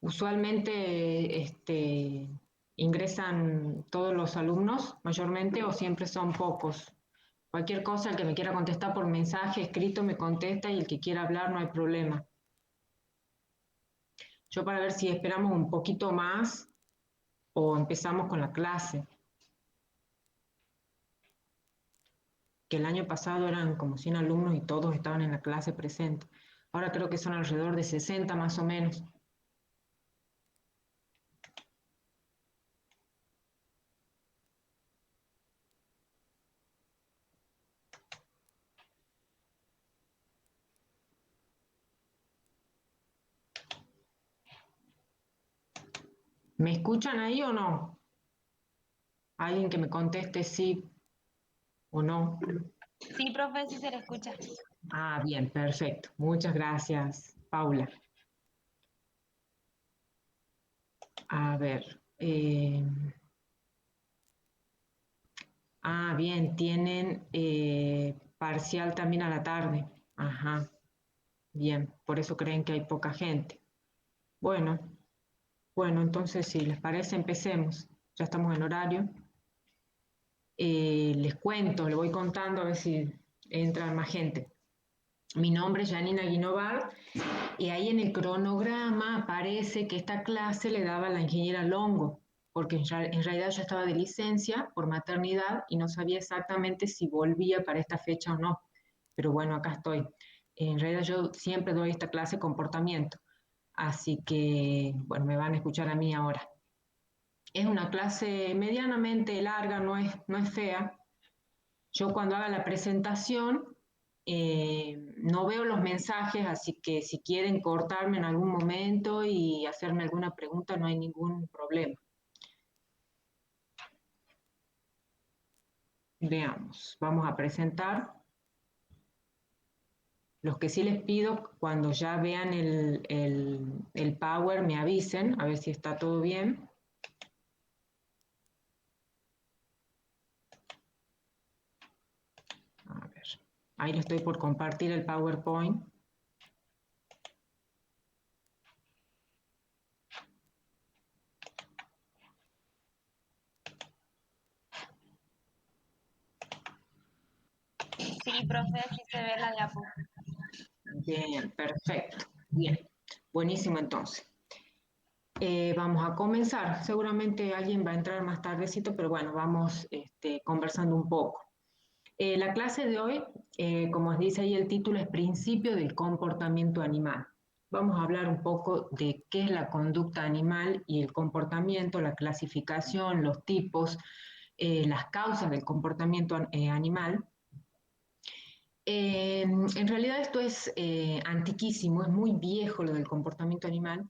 Usualmente ingresan todos los alumnos mayormente o siempre son pocos. Cualquier cosa, el que me quiera contestar por mensaje escrito me contesta y el que quiera hablar no hay problema. Yo para ver si esperamos un poquito más o empezamos con la clase, que el año pasado eran como 100 alumnos y todos estaban en la clase presente. Ahora creo que son alrededor de 60 más o menos. ¿Me escuchan ahí o no? Alguien que me conteste sí o no. Sí, profe, sí se le escucha. Ah, bien, perfecto. Muchas gracias, Paula. A ver. Bien, tienen parcial también a la tarde. Ajá, bien, por eso creen que hay poca gente. Bueno, bueno, entonces si les parece, empecemos. Ya estamos en horario. Les cuento, les voy contando a ver si entra más gente. Mi nombre es Janina Guinovar y ahí en el cronograma aparece que esta clase le daba a la ingeniera Longo, porque en realidad yo estaba de licencia por maternidad y no sabía exactamente si volvía para esta fecha o no. Pero bueno, acá estoy. En realidad yo siempre doy esta clase de comportamiento, así que bueno, me van a escuchar a mí ahora. Es una clase medianamente larga, no es fea. Yo cuando haga la presentación no veo los mensajes, así que si quieren cortarme en algún momento y hacerme alguna pregunta, no hay ningún problema. Veamos, vamos a presentar. Los que sí les pido, cuando ya vean el Power, me avisen, a ver si está todo bien. A ver, ahí le estoy por compartir el PowerPoint. Sí, profe, sí se ve la diapo. Bien, perfecto. Bien, buenísimo entonces. Vamos a comenzar. Seguramente alguien va a entrar más tardecito, pero bueno, vamos conversando un poco. La clase de hoy, como os dice ahí el título, es Principio del comportamiento animal. Vamos a hablar un poco de qué es la conducta animal y el comportamiento, la clasificación, los tipos, las causas del comportamiento animal. En realidad esto es antiquísimo, es muy viejo lo del comportamiento animal,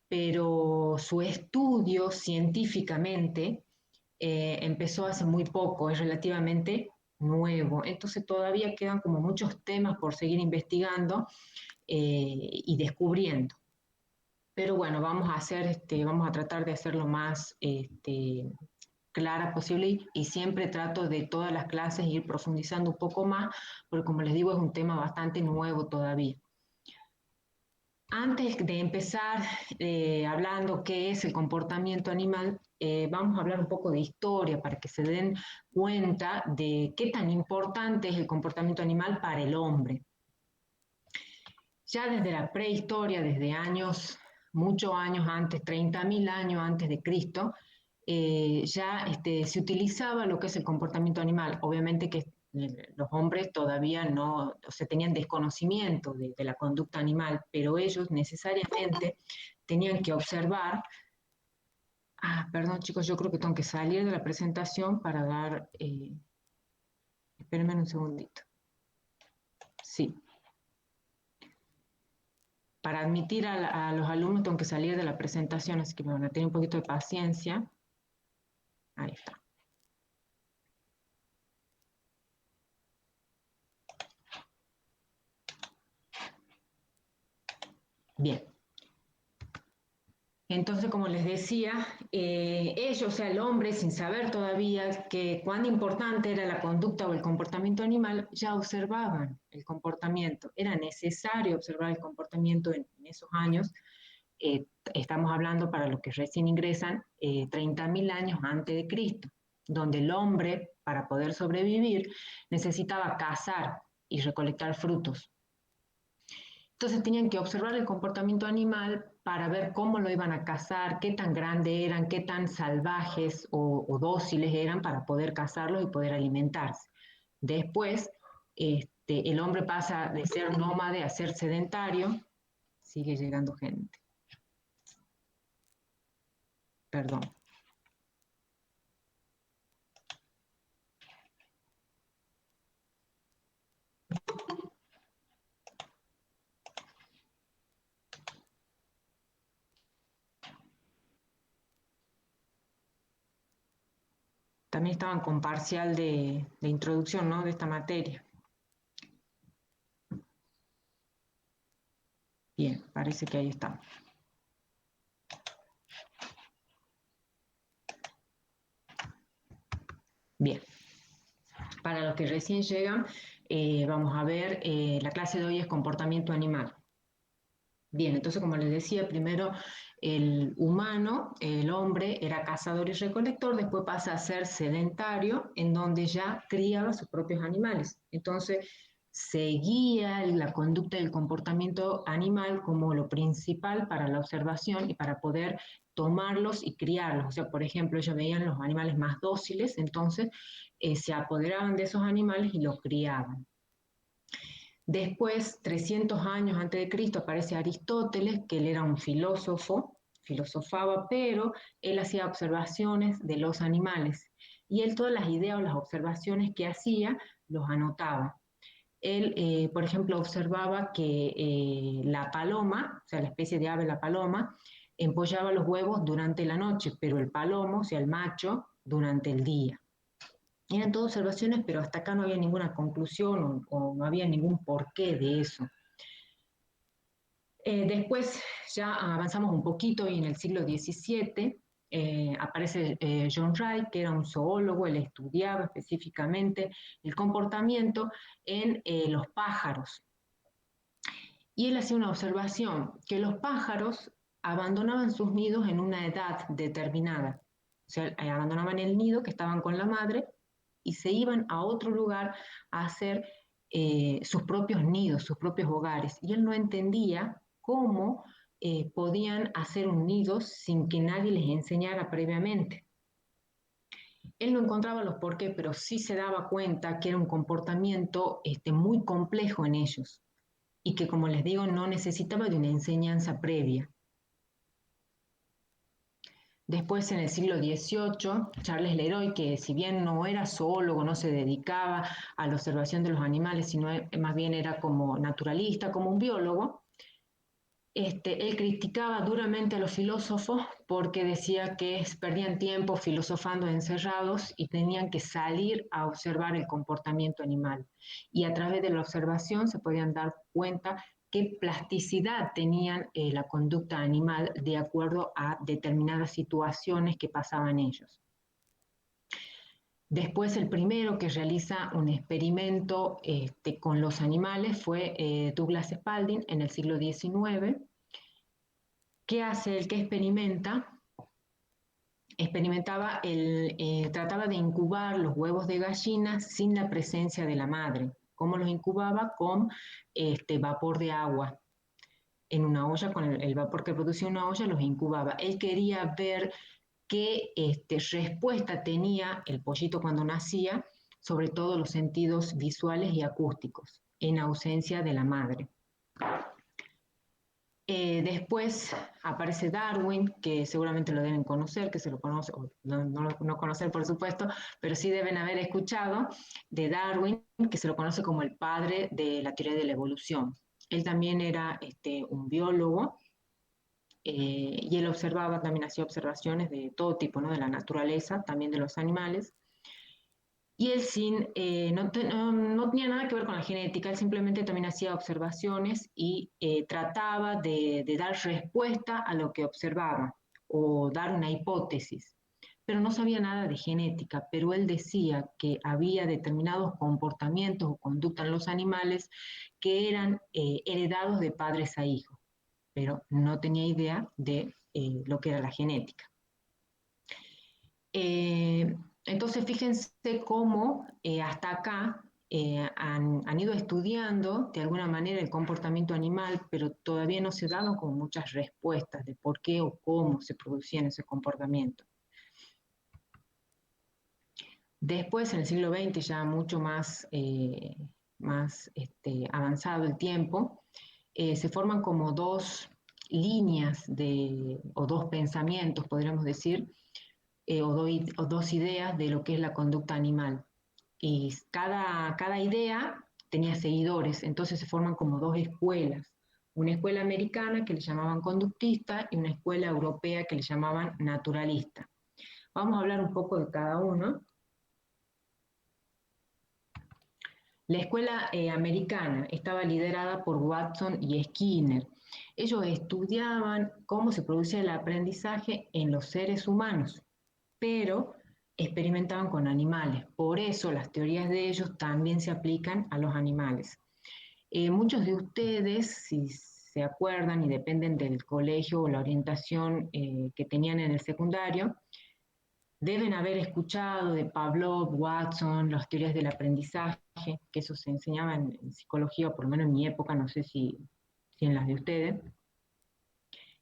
pero su estudio científicamente empezó hace muy poco, es relativamente nuevo, entonces todavía quedan como muchos temas por seguir investigando y descubriendo. Pero bueno, vamos a tratar de hacer lo más clara posible y siempre trato de todas las clases ir profundizando un poco más, porque como les digo, es un tema bastante nuevo todavía. Antes de empezar hablando qué es el comportamiento animal, vamos a hablar un poco de historia para que se den cuenta de qué tan importante es el comportamiento animal para el hombre. Ya desde la prehistoria, desde años, muchos años antes, 30.000 años antes de Cristo, ya se utilizaba lo que es el comportamiento animal. Obviamente que los hombres todavía no, o sea, tenían desconocimiento de la conducta animal, pero ellos necesariamente tenían que observar. Perdón chicos, yo creo que tengo que salir de la presentación para dar, espérenme un segundito. Sí, para admitir a los alumnos tengo que salir de la presentación, así que me van a tener un poquito de paciencia. Ahí está. Bien. Entonces, como les decía, ellos, o sea, el hombre, sin saber todavía que cuán importante era la conducta o el comportamiento animal, ya observaban el comportamiento. Era necesario observar el comportamiento en esos años estamos hablando para los que recién ingresan 30.000 años antes de Cristo, donde el hombre, para poder sobrevivir, necesitaba cazar y recolectar frutos. Entonces tenían que observar el comportamiento animal para ver cómo lo iban a cazar, qué tan grandes eran, qué tan salvajes o dóciles eran para poder cazarlos y poder alimentarse. Después, el hombre pasa de ser nómade a ser sedentario. Sigue llegando gente. Perdón. También estaban con parcial de introducción, ¿no?, de esta materia. Bien, parece que ahí estamos. Bien, para los que recién llegan, vamos a ver, la clase de hoy es comportamiento animal. Bien, entonces como les decía, primero el humano, el hombre, era cazador y recolector, después pasa a ser sedentario, en donde ya criaba sus propios animales. Entonces seguía la conducta y el comportamiento animal como lo principal para la observación y para poder tomarlos y criarlos. O sea, por ejemplo, ellos veían los animales más dóciles, entonces se apoderaban de esos animales y los criaban. Después, 300 años antes de Cristo, aparece Aristóteles, que él era un filósofo, filosofaba, pero él hacía observaciones de los animales. Y él todas las ideas o las observaciones que hacía, los anotaba. Él, por ejemplo, observaba que la paloma, o sea, la especie de ave, la paloma, empollaba los huevos durante la noche, pero el palomo, o sea, el macho, durante el día. Eran todas observaciones, pero hasta acá no había ninguna conclusión o no había ningún porqué de eso. Después ya avanzamos un poquito y en el siglo XVII aparece John Wright, que era un zoólogo. Él estudiaba específicamente el comportamiento en los pájaros. Y él hacía una observación, que los pájaros abandonaban sus nidos en una edad determinada. O sea, abandonaban el nido que estaban con la madre y se iban a otro lugar a hacer sus propios nidos, sus propios hogares. Y él no entendía cómo podían hacer un nido sin que nadie les enseñara previamente. Él no encontraba los porqués, pero sí se daba cuenta que era un comportamiento muy complejo en ellos y que, como les digo, no necesitaba de una enseñanza previa. Después, en el siglo XVIII, Charles Leroy, que si bien no era zoólogo, no se dedicaba a la observación de los animales, sino más bien era como naturalista, como un biólogo, él criticaba duramente a los filósofos porque decía que perdían tiempo filosofando encerrados y tenían que salir a observar el comportamiento animal. Y a través de la observación se podían dar cuenta qué plasticidad tenían la conducta animal de acuerdo a determinadas situaciones que pasaban ellos. Después, el primero que realiza un experimento con los animales fue Douglas Spalding en el siglo XIX. ¿Qué hace el que experimenta? Trataba de incubar los huevos de gallina sin la presencia de la madre. ¿Cómo los incubaba? Con vapor de agua. En una olla, con el vapor que producía una olla, los incubaba. Él quería ver qué respuesta tenía el pollito cuando nacía, sobre todo los sentidos visuales y acústicos, en ausencia de la madre. Después aparece Darwin, que seguramente lo deben conocer, que se lo conoce, o no conocer por supuesto, pero sí deben haber escuchado de Darwin, que se lo conoce como el padre de la teoría de la evolución. Él también era un biólogo y él observaba, también hacía observaciones de todo tipo, ¿no?, de la naturaleza, también de los animales. Y él no tenía nada que ver con la genética, él simplemente también hacía observaciones y trataba de dar respuesta a lo que observaba o dar una hipótesis, pero no sabía nada de genética, pero él decía que había determinados comportamientos o conductas en los animales que eran heredados de padres a hijos, pero no tenía idea de lo que era la genética. Entonces, fíjense cómo hasta acá han ido estudiando de alguna manera el comportamiento animal, pero todavía no se daban como muchas respuestas de por qué o cómo se producían ese comportamiento. Después, en el siglo XX, ya mucho más, avanzado el tiempo, se forman como dos líneas o dos pensamientos, podríamos decir, o dos ideas de lo que es la conducta animal. Y cada idea tenía seguidores, entonces se forman como dos escuelas. Una escuela americana que le llamaban conductista y una escuela europea que le llamaban naturalista. Vamos a hablar un poco de cada uno. La escuela americana estaba liderada por Watson y Skinner. Ellos estudiaban cómo se producía el aprendizaje en los seres humanos, pero experimentaban con animales. Por eso las teorías de ellos también se aplican a los animales. Muchos de ustedes, si se acuerdan y dependen del colegio o la orientación que tenían en el secundario, deben haber escuchado de Pavlov, Watson, las teorías del aprendizaje, que eso se enseñaba en psicología, o por lo menos en mi época, no sé si en las de ustedes.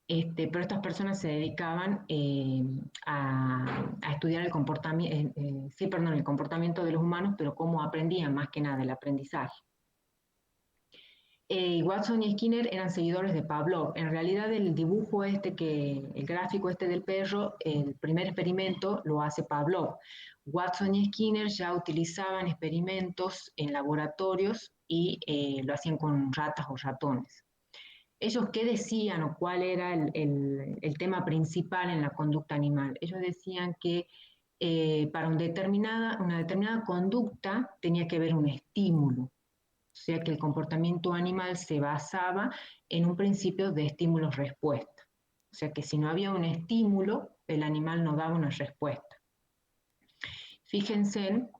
Pero estas personas se dedicaban a estudiar el comportamiento, el comportamiento de los humanos, pero cómo aprendían más que nada el aprendizaje. Watson y Skinner eran seguidores de Pavlov. En realidad el dibujo el gráfico del perro, el primer experimento lo hace Pavlov. Watson y Skinner ya utilizaban experimentos en laboratorios y lo hacían con ratas o ratones. ¿Ellos qué decían o cuál era el tema principal en la conducta animal? Ellos decían que para una determinada conducta tenía que haber un estímulo. O sea que el comportamiento animal se basaba en un principio de estímulo-respuesta. O sea que si no había un estímulo, el animal no daba una respuesta. Fíjense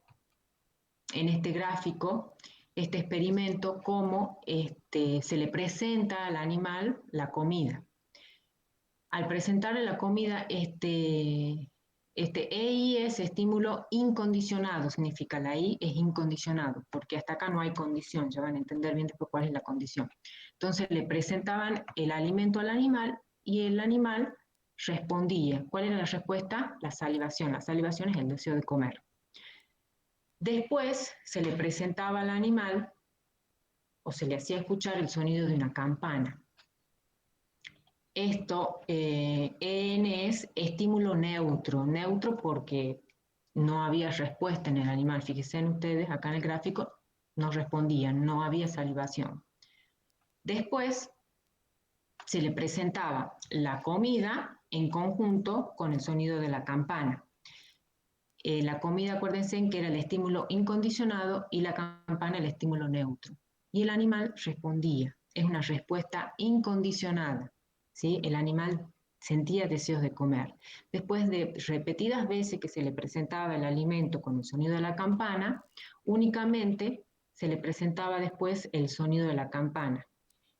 en este gráfico, este experimento, cómo se le presenta al animal la comida. Al presentarle la comida, EI es estímulo incondicionado, significa la I es incondicionado, porque hasta acá no hay condición, ya van a entender bien después cuál es la condición. Entonces le presentaban el alimento al animal y el animal respondía. ¿Cuál era la respuesta? La salivación. La salivación es el deseo de comer. Después se le presentaba al animal o se le hacía escuchar el sonido de una campana. Esto, EN es estímulo neutro porque no había respuesta en el animal. Fíjense en ustedes, acá en el gráfico, no respondían, no había salivación. Después se le presentaba la comida en conjunto con el sonido de la campana. La comida, acuérdense que era el estímulo incondicionado y la campana el estímulo neutro. Y el animal respondía, es una respuesta incondicionada. ¿Sí? El animal sentía deseos de comer. Después de repetidas veces que se le presentaba el alimento con el sonido de la campana, únicamente se le presentaba después el sonido de la campana.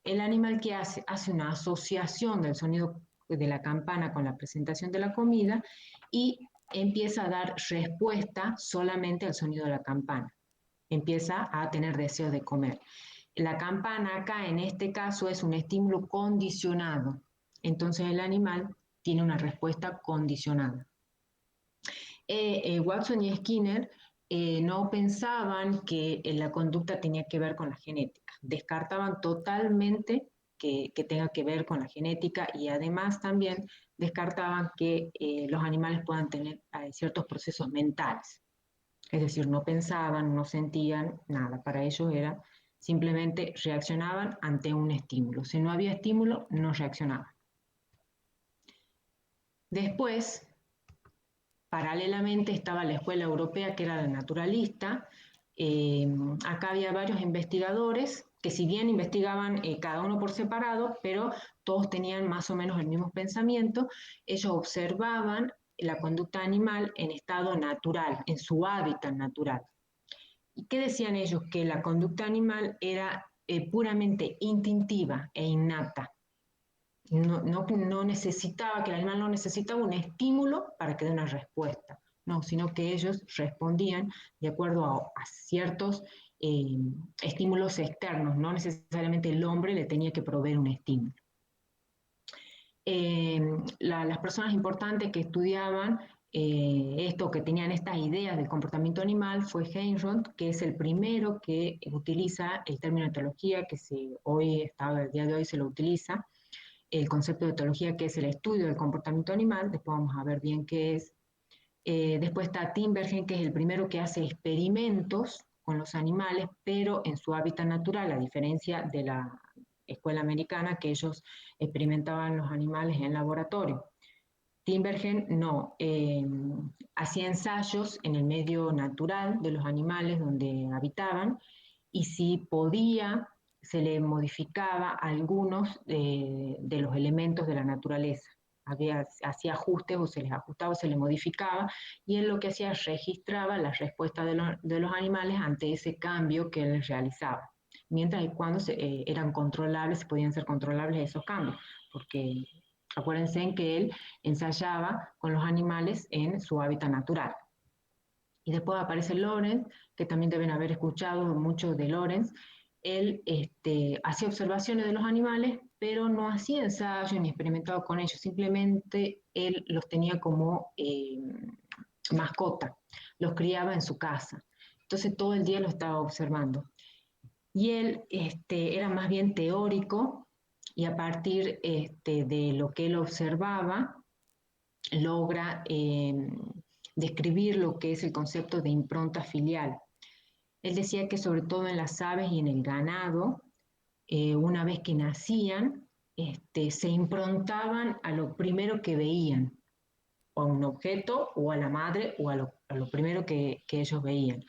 El animal que hace una asociación del sonido de la campana con la presentación de la comida y empieza a dar respuesta solamente al sonido de la campana. Empieza a tener deseo de comer. La campana acá, en este caso, es un estímulo condicionado. Entonces el animal tiene una respuesta condicionada. Watson y Skinner no pensaban que la conducta tenía que ver con la genética. Descartaban totalmente que tenga que ver con la genética y además también descartaban que los animales puedan tener ciertos procesos mentales. Es decir, no pensaban, no sentían nada. Para ellos era simplemente reaccionaban ante un estímulo. Si no había estímulo, no reaccionaban. Después, paralelamente estaba la escuela europea, que era la naturalista. Acá había varios investigadores que si bien investigaban cada uno por separado, pero todos tenían más o menos el mismo pensamiento. Ellos observaban la conducta animal en estado natural, en su hábitat natural. ¿Y qué decían ellos? Que la conducta animal era puramente instintiva e innata. no necesitaba, que el animal no necesitaba un estímulo para que dé una respuesta, no, sino que ellos respondían de acuerdo a ciertos eh, estímulos externos, no necesariamente el hombre le tenía que proveer un estímulo. Las personas importantes que estudiaban esto, que tenían estas ideas del comportamiento animal, fue Heinroth, que es el primero que utiliza el término etología, que el día de hoy se lo utiliza, el concepto de etología, que es el estudio del comportamiento animal, después vamos a ver bien qué es. Después está Tinbergen, que es el primero que hace experimentos con los animales, pero en su hábitat natural, a diferencia de la escuela americana, que ellos experimentaban los animales en laboratorio. Tinbergen no, hacía ensayos en el medio natural de los animales donde habitaban y si podía, se le modificaba algunos de los elementos de la naturaleza. Hacía ajustes o se les ajustaba o se les modificaba y él lo que hacía es registraba la respuesta de los animales ante ese cambio que él realizaba. Mientras y cuando eran controlables, podían ser controlables esos cambios, porque acuérdense en que él ensayaba con los animales en su hábitat natural. Y después aparece Lorenz, que también deben haber escuchado mucho de Lorenz. Él hacía observaciones de los animales, pero no hacía ensayos ni experimentaba con ellos, simplemente él los tenía como mascota, los criaba en su casa. Entonces todo el día lo estaba observando. Y él era más bien teórico y a partir de lo que él observaba, logra describir lo que es el concepto de impronta filial. Él decía que sobre todo en las aves y en el ganado, una vez que nacían, se improntaban a lo primero que veían, o a un objeto, o a la madre, o a lo primero que ellos veían.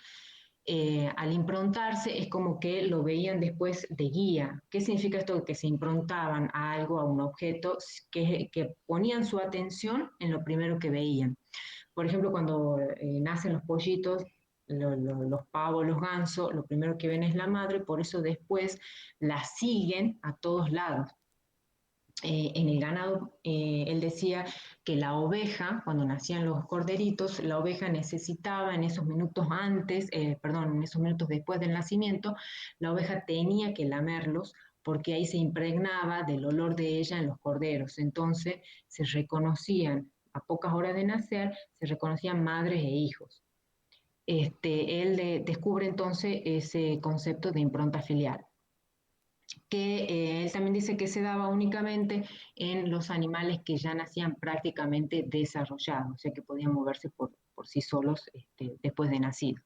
Al improntarse es como que lo veían después de guía. ¿Qué significa esto? Que se improntaban a algo, a un objeto, que ponían su atención en lo primero que veían. Por ejemplo, cuando nacen los pollitos, los pavos, los gansos, lo primero que ven es la madre, por eso después la siguen a todos lados. En el ganado, él decía que la oveja, cuando nacían los corderitos, la oveja necesitaba en esos minutos en esos minutos después del nacimiento, la oveja tenía que lamerlos porque ahí se impregnaba del olor de ella en los corderos. Entonces se reconocían, a pocas horas de nacer, se reconocían madres e hijos. Él descubre entonces ese concepto de impronta filial que él también dice que se daba únicamente en los animales que ya nacían prácticamente desarrollados, o sea que podían moverse por sí solos después de nacido.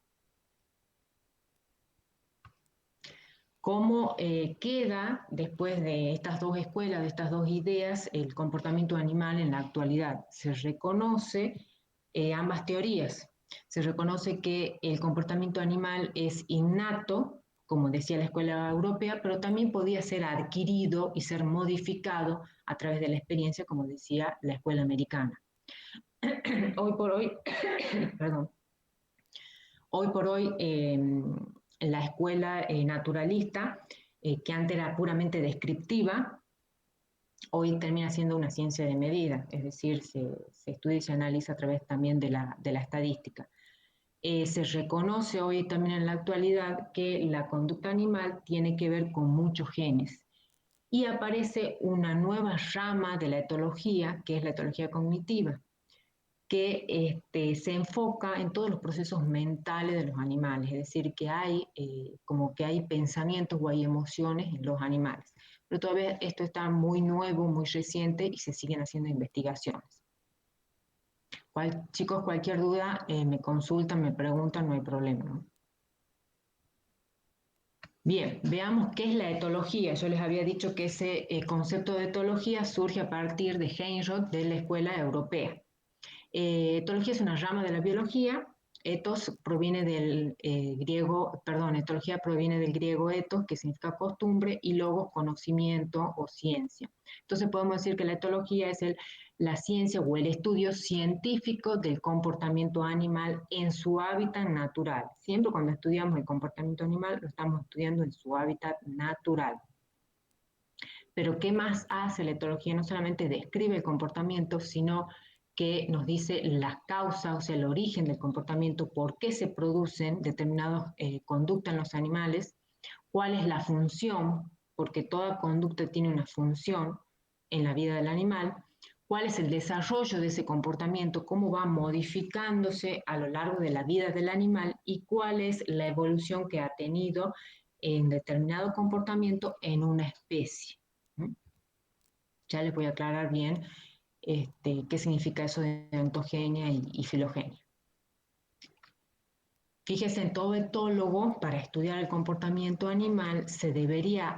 ¿Cómo queda después de estas dos escuelas, de estas dos ideas, el comportamiento animal en la actualidad? Se reconoce ambas teorías. Se reconoce que el comportamiento animal es innato, como decía la escuela europea, pero también podía ser adquirido y ser modificado a través de la experiencia, como decía la escuela americana. Hoy por hoy, perdón, hoy por hoy la escuela naturalista, que antes era puramente descriptiva, hoy termina siendo una ciencia de medida, es decir, se estudia y se analiza a través también de la estadística. Se reconoce hoy también en la actualidad que la conducta animal tiene que ver con muchos genes y aparece una nueva rama de la etología, que es la etología cognitiva, que se enfoca en todos los procesos mentales de los animales, es decir, que hay como que hay pensamientos o hay emociones en los animales. Pero todavía esto está muy nuevo, muy reciente y se siguen haciendo investigaciones. Chicos, cualquier duda me consultan, me preguntan, no hay problema, ¿no? Bien, veamos qué es la etología. Yo les había dicho que ese concepto de etología surge a partir de Heinroth de la escuela europea. Etología es una rama de la biología. Etos proviene del etología proviene del griego etos, que significa costumbre, y logos, conocimiento o ciencia. Entonces podemos decir que la etología es la ciencia o el estudio científico del comportamiento animal en su hábitat natural. Siempre cuando estudiamos el comportamiento animal lo estamos estudiando en su hábitat natural. Pero ¿qué más hace la etología? No solamente describe el comportamiento, sino que nos dice las causas, o sea, el origen del comportamiento, por qué se producen determinadas conductas en los animales, cuál es la función, porque toda conducta tiene una función en la vida del animal, cuál es el desarrollo de ese comportamiento, cómo va modificándose a lo largo de la vida del animal y cuál es la evolución que ha tenido en determinado comportamiento en una especie. Ya les voy a aclarar bien qué significa eso de ontogenia y filogenia. Fíjese, en todo etólogo, para estudiar el comportamiento animal, se debería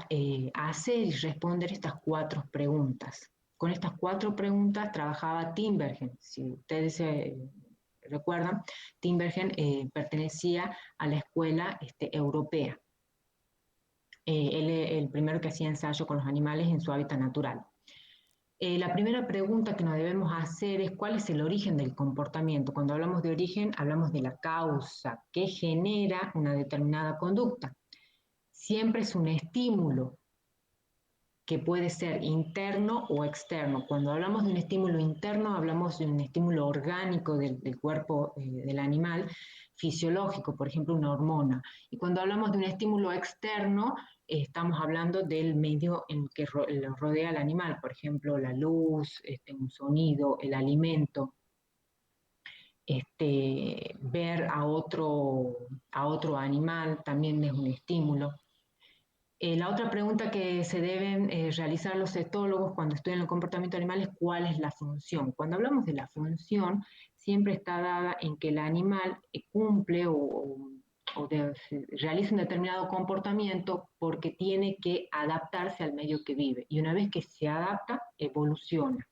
hacer y responder estas 4 preguntas. Con estas 4 preguntas trabajaba Tinbergen. Si ustedes recuerdan, Tinbergen pertenecía a la escuela europea. Él es el primero que hacía ensayo con los animales en su hábitat natural. La primera pregunta que nos debemos hacer es cuál es el origen del comportamiento. Cuando hablamos de origen, hablamos de la causa que genera una determinada conducta. Siempre es un estímulo que puede ser interno o externo. Cuando hablamos de un estímulo interno, hablamos de un estímulo orgánico del cuerpo del animal, fisiológico, por ejemplo, una hormona. Y cuando hablamos de un estímulo externo, estamos hablando del medio en que lo rodea al animal, por ejemplo, la luz, un sonido, el alimento. Ver a otro animal también es un estímulo. La otra pregunta que se deben realizar los etólogos cuando estudian el comportamiento animal es cuál es la función. Cuando hablamos de la función, siempre está dada en que el animal cumple realiza un determinado comportamiento porque tiene que adaptarse al medio que vive. Y una vez que se adapta, evoluciona.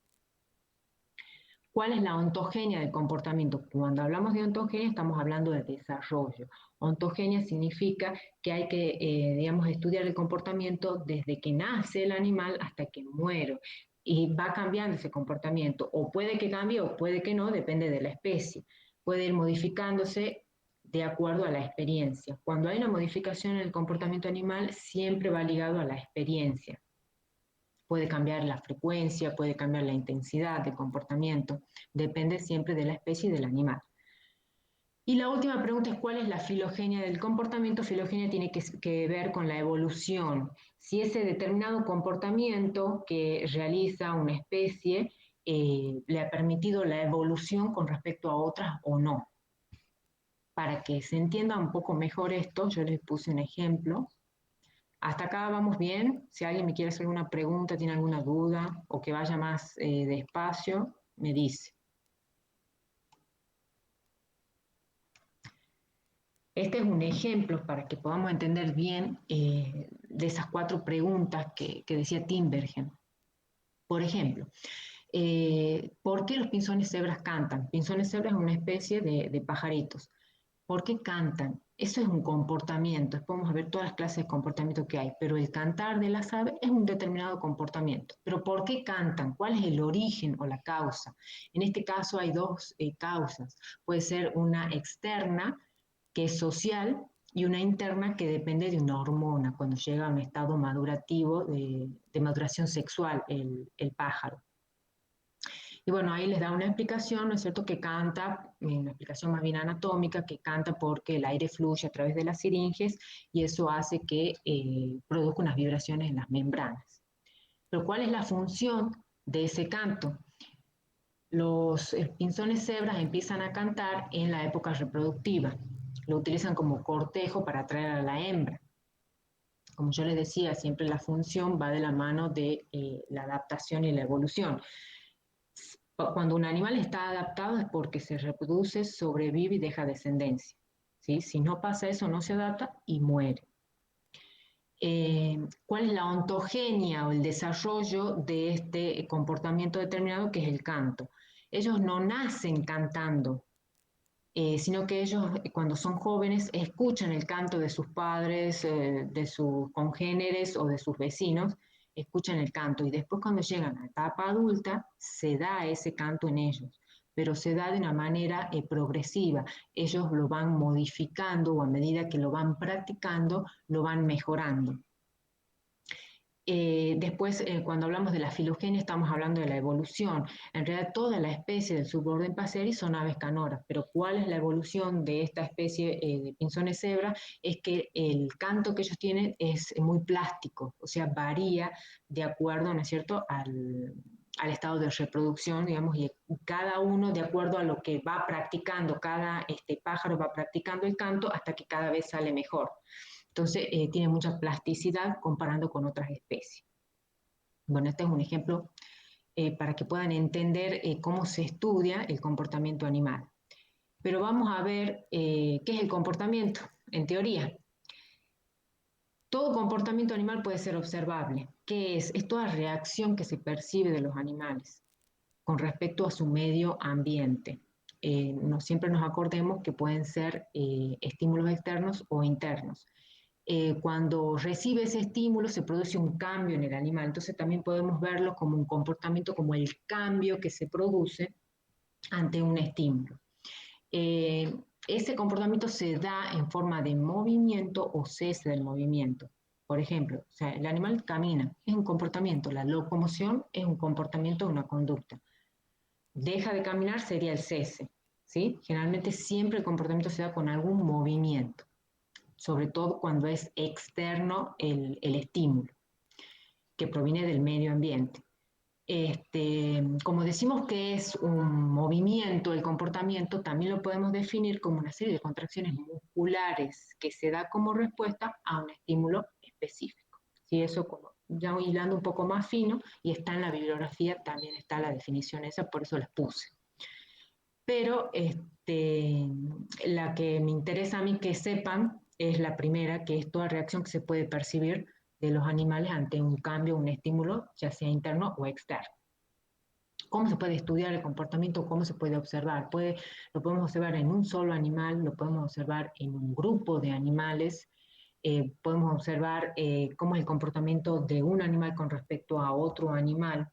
¿Cuál es la ontogenia del comportamiento? Cuando hablamos de ontogenia estamos hablando de desarrollo. Ontogenia significa que hay que, digamos, estudiar el comportamiento desde que nace el animal hasta que muere. Y va cambiando ese comportamiento. O puede que cambie o puede que no, depende de la especie. Puede ir modificándose de acuerdo a la experiencia. Cuando hay una modificación en el comportamiento animal, siempre va ligado a la experiencia. Puede cambiar la frecuencia, puede cambiar la intensidad de comportamiento, depende siempre de la especie y del animal. Y la última pregunta es cuál es la filogenia del comportamiento. Filogenia tiene que ver con la evolución. Si ese determinado comportamiento que realiza una especie le ha permitido la evolución con respecto a otras o no. Para que se entienda un poco mejor esto, yo les puse un ejemplo. Hasta acá vamos bien. Si alguien me quiere hacer alguna pregunta, tiene alguna duda o que vaya más despacio, me dice. Este es un ejemplo para que podamos entender bien de esas 4 preguntas que decía Tinbergen. Por ejemplo, ¿por qué los pinzones cebras cantan? Pinzones cebras es una especie de pajaritos. ¿Por qué cantan? Eso es un comportamiento. Después vamos a ver todas las clases de comportamiento que hay, pero el cantar de las aves es un determinado comportamiento. Pero ¿por qué cantan? ¿Cuál es el origen o la causa? En este caso hay 2 causas. Puede ser una externa, que es social, y una interna que depende de una hormona, cuando llega a un estado madurativo de maduración sexual el pájaro. Y bueno, ahí les da una explicación, ¿no es cierto?, que canta, una explicación más bien anatómica, que canta porque el aire fluye a través de las siringes y eso hace que produzca unas vibraciones en las membranas. Pero ¿cuál es la función de ese canto? Los pinzones cebras empiezan a cantar en la época reproductiva. Lo utilizan como cortejo para atraer a la hembra. Como yo les decía, siempre la función va de la mano de la adaptación y la evolución. Cuando un animal está adaptado es porque se reproduce, sobrevive y deja descendencia. ¿Sí? Si no pasa eso, no se adapta y muere. ¿Cuál es la ontogenia o el desarrollo de este comportamiento determinado que es el canto? Ellos no nacen cantando, sino que ellos cuando son jóvenes escuchan el canto de sus padres, de sus congéneres o de sus vecinos, escuchan el canto y después cuando llegan a la etapa adulta se da ese canto en ellos, pero se da de una manera progresiva. Ellos lo van modificando o a medida que lo van practicando, lo van mejorando. Después, cuando hablamos de la filogenia, estamos hablando de la evolución. En realidad, toda la especie del suborden Passeri son aves canoras, pero ¿cuál es la evolución de esta especie de pinzones cebra? Es que el canto que ellos tienen es muy plástico, o sea, varía de acuerdo, ¿no es cierto?, al estado de reproducción, digamos, y cada uno de acuerdo a lo que va practicando, cada pájaro va practicando el canto hasta que cada vez sale mejor. Entonces, tiene mucha plasticidad comparando con otras especies. Bueno, este es un ejemplo para que puedan entender cómo se estudia el comportamiento animal. Pero vamos a ver qué es el comportamiento, en teoría. Todo comportamiento animal puede ser observable. ¿Qué es? Es toda reacción que se percibe de los animales con respecto a su medio ambiente. Siempre nos acordemos que pueden ser estímulos externos o internos. Cuando recibe ese estímulo se produce un cambio en el animal, entonces también podemos verlo como un comportamiento, como el cambio que se produce ante un estímulo. Ese comportamiento se da en forma de movimiento o cese del movimiento. Por ejemplo, o sea, el animal camina, es un comportamiento, la locomoción es un comportamiento, una conducta. Deja de caminar sería el cese, ¿sí? Generalmente siempre el comportamiento se da con algún movimiento, sobre todo cuando es externo el estímulo, que proviene del medio ambiente. Como decimos que es un movimiento, el comportamiento, también lo podemos definir como una serie de contracciones musculares que se da como respuesta a un estímulo específico. ¿Sí? Eso como ya hilando un poco más fino, y está en la bibliografía, también está la definición esa, por eso las puse. Pero la que me interesa a mí que sepan es la primera, que es toda reacción que se puede percibir de los animales ante un cambio, un estímulo, ya sea interno o externo. ¿Cómo se puede estudiar el comportamiento? ¿Cómo se puede observar? Lo podemos observar en un solo animal, lo podemos observar en un grupo de animales, podemos observar cómo es el comportamiento de un animal con respecto a otro animal.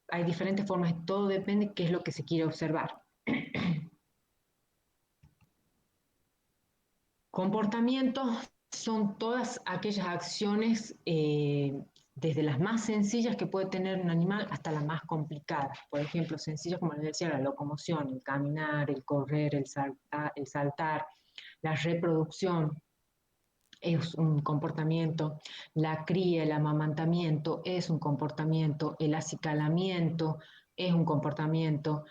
Hay diferentes formas, todo depende de qué es lo que se quiere observar. Comportamientos son todas aquellas acciones, desde las más sencillas que puede tener un animal hasta las más complicadas. Por ejemplo, sencillas como les decía, la locomoción, el caminar, el correr, el saltar, la reproducción es un comportamiento, la cría, el amamantamiento es un comportamiento, el acicalamiento es un comportamiento,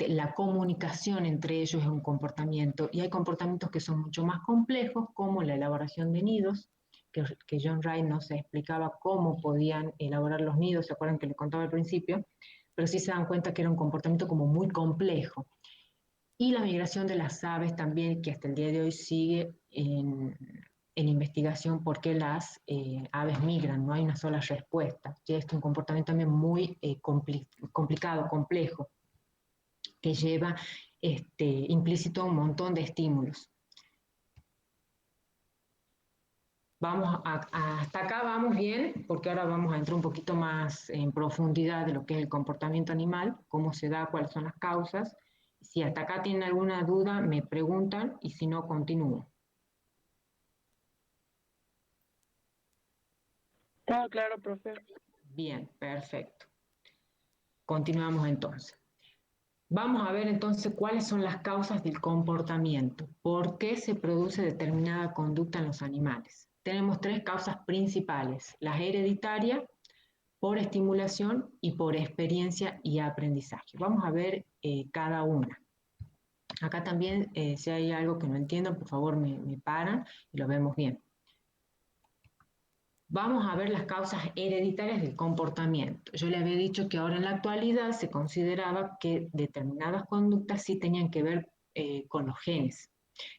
la comunicación entre ellos es un comportamiento, y hay comportamientos que son mucho más complejos, como la elaboración de nidos, que John Wright nos explicaba cómo podían elaborar los nidos, ¿se acuerdan que les contaba al principio? Pero sí se dan cuenta que era un comportamiento como muy complejo. Y la migración de las aves también, que hasta el día de hoy sigue en investigación, por qué las aves migran, no hay una sola respuesta. Ya es un comportamiento también muy complicado, complejo, que lleva implícito un montón de estímulos. Hasta acá vamos bien, porque ahora vamos a entrar un poquito más en profundidad de lo que es el comportamiento animal, cómo se da, cuáles son las causas. Si hasta acá tienen alguna duda, me preguntan, y si no, continúo. Todo claro, profe. Bien, perfecto. Continuamos entonces. Vamos a ver entonces cuáles son las causas del comportamiento. ¿Por qué se produce determinada conducta en los animales? Tenemos tres causas principales: la hereditaria, por estimulación y por experiencia y aprendizaje. Vamos a ver cada una. Acá también, si hay algo que no entiendan, por favor me paran y lo vemos bien. Vamos a ver las causas hereditarias del comportamiento. Yo le había dicho que ahora en la actualidad se consideraba que determinadas conductas sí tenían que ver con los genes,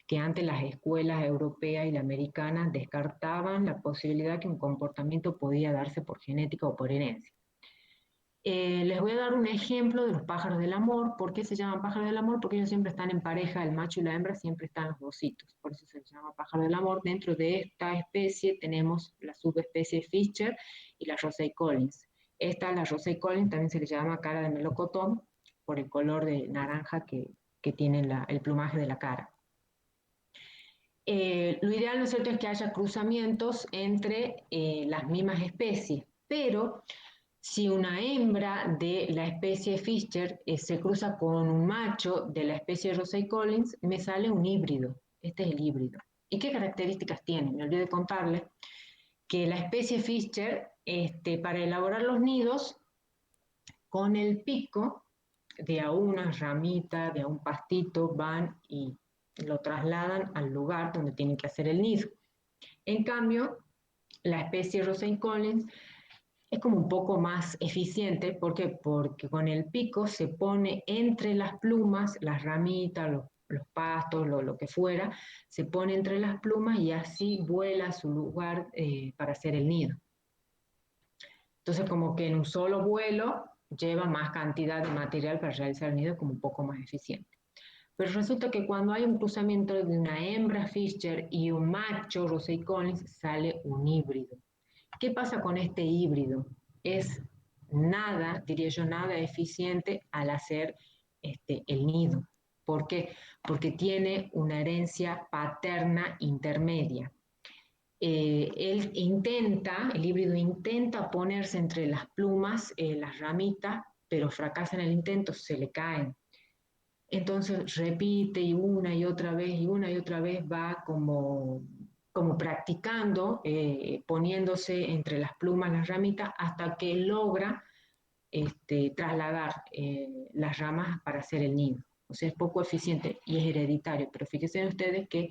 que antes las escuelas europeas y la americana descartaban la posibilidad que un comportamiento podía darse por genética o por herencia. Les voy a dar un ejemplo de los pájaros del amor. ¿Por qué se llaman pájaros del amor? Porque ellos siempre están en pareja, el macho y la hembra siempre están los dositos, por eso se les llama pájaro del amor. Dentro de esta especie tenemos la subespecie Fischer y la Rosei Collins. La Rosei Collins, también se le llama cara de melocotón por el color de naranja que tiene el plumaje de la cara. Lo ideal, ¿no es cierto?, es que haya cruzamientos entre las mismas especies, pero si una hembra de la especie Fischer se cruza con un macho de la especie Rosei Collins, me sale un híbrido. Este es el híbrido. ¿Y qué características tiene? Me olvidé contarles que la especie Fischer, para elaborar los nidos, con el pico de a una ramita, de a un pastito, van y lo trasladan al lugar donde tienen que hacer el nido. En cambio, la especie Rosei Collins es como un poco más eficiente. ¿Por qué? Porque con el pico se pone entre las plumas, las ramitas, los pastos, lo que fuera, se pone entre las plumas y así vuela a su lugar para hacer el nido. Entonces, como que en un solo vuelo lleva más cantidad de material para realizar el nido, como un poco más eficiente. Pero resulta que cuando hay un cruzamiento de una hembra Fischer y un macho Rosei Collins, sale un híbrido. ¿Qué pasa con este híbrido? Es nada, diría yo, nada eficiente al hacer el nido. ¿Por qué? Porque tiene una herencia paterna intermedia. El híbrido intenta ponerse entre las plumas, las ramitas, pero fracasa en el intento, se le caen. Entonces repite y una y otra vez y una y otra vez va como practicando, poniéndose entre las plumas, las ramitas, hasta que logra trasladar las ramas para hacer el nido. O sea, es poco eficiente y es hereditario, pero fíjense ustedes que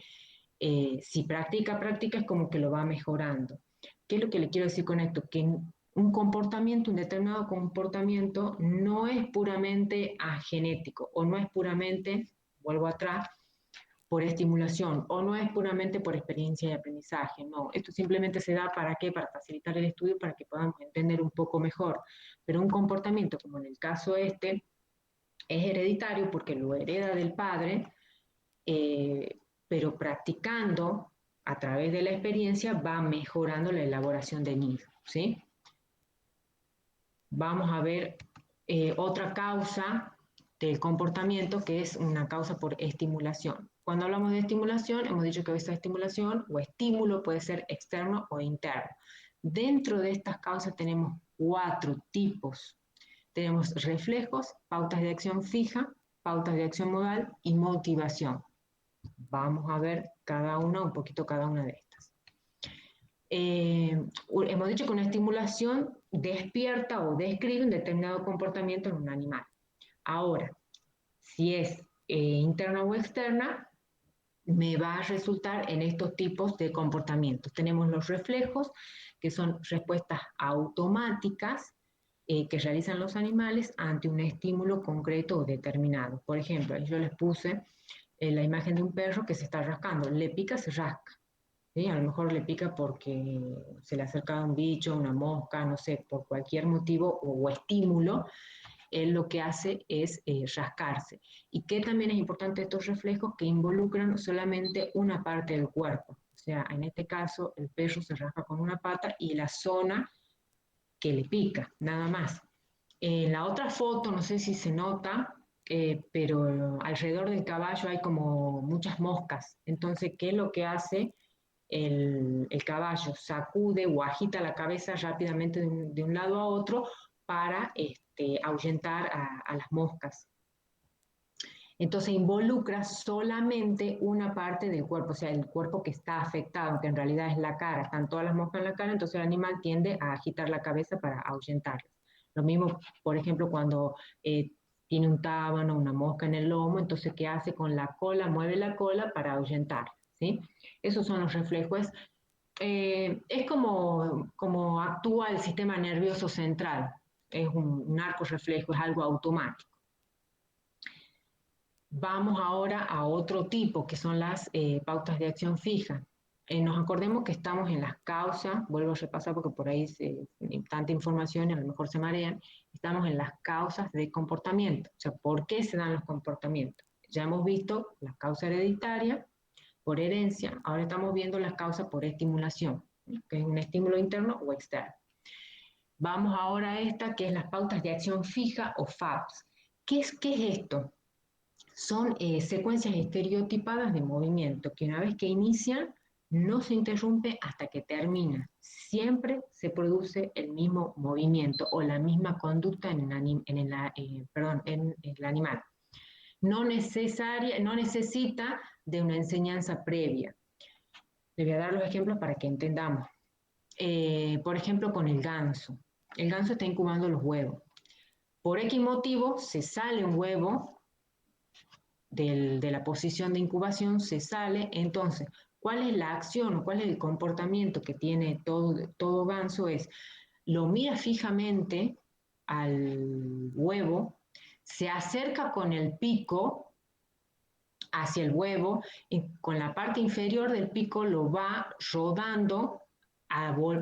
si practica, practica, es como que lo va mejorando. ¿Qué es lo que le quiero decir con esto? Que un comportamiento, un determinado comportamiento, no es puramente genético, o no es puramente, vuelvo atrás, por estimulación, o no es puramente por experiencia y aprendizaje. No, esto simplemente se da ¿para qué? Para facilitar el estudio, para que podamos entender un poco mejor. Pero un comportamiento, como en el caso es hereditario porque lo hereda del padre, eh, pero practicando a través de la experiencia va mejorando la elaboración de nido, ¿sí? Vamos a ver otra causa del comportamiento, que es una causa por estimulación. Cuando hablamos de estimulación, hemos dicho que esta estimulación o estímulo puede ser externo o interno. Dentro de estas causas tenemos 4 tipos. Tenemos reflejos, pautas de acción fija, pautas de acción modal y motivación. Vamos a ver un poquito cada una de estas. Hemos dicho que una estimulación despierta o describe un determinado comportamiento en un animal. Ahora, si es interna o externa, me va a resultar en estos tipos de comportamientos. Tenemos los reflejos, que son respuestas automáticas que realizan los animales ante un estímulo concreto o determinado. Por ejemplo, yo les puse la imagen de un perro que se está rascando. Le pica, se rasca. ¿Sí? A lo mejor le pica porque se le ha acercado un bicho, una mosca, no sé, por cualquier motivo o estímulo, él lo que hace es rascarse. Y que también es importante estos reflejos que involucran solamente una parte del cuerpo. O sea, en este caso, el perro se rasca con una pata y la zona que le pica, nada más. En la otra foto, no sé si se nota, pero alrededor del caballo hay como muchas moscas. Entonces, ¿qué es lo que hace el caballo? Sacude o agita la cabeza rápidamente de un lado a otro para ahuyentar a las moscas. Entonces involucra solamente una parte del cuerpo, o sea, el cuerpo que está afectado, que en realidad es la cara. Están todas las moscas en la cara, entonces el animal tiende a agitar la cabeza para ahuyentarlas. Lo mismo, por ejemplo, cuando tiene un tábano, una mosca en el lomo, entonces, ¿qué hace con la cola? Mueve la cola para ahuyentar, ¿sí? Esos son los reflejos. Es como actúa el sistema nervioso central. Es un arco reflejo, es algo automático. Vamos ahora a otro tipo, que son las pautas de acción fija. Nos acordemos que estamos en las causas, vuelvo a repasar porque por ahí tanta información y a lo mejor se marean, estamos en las causas de comportamiento, o sea, ¿por qué se dan los comportamientos? Ya hemos visto la causa hereditaria por herencia, ahora estamos viendo las causas por estimulación, que es un estímulo interno o externo. Vamos ahora a esta, que es las pautas de acción fija o FAPS. ¿Qué es esto? son secuencias estereotipadas de movimiento que una vez que inician no se interrumpe hasta que termina. Siempre se produce el mismo movimiento o la misma conducta en el animal. No necesita de una enseñanza previa. Le voy a dar los ejemplos para que entendamos. Por ejemplo, con el ganso. El ganso está incubando los huevos. Por X motivo se sale un huevo de la posición de incubación, se sale. Entonces, ¿cuál es la acción o cuál es el comportamiento que tiene todo ganso? Lo mira fijamente al huevo, se acerca con el pico hacia el huevo y con la parte inferior del pico lo va rodando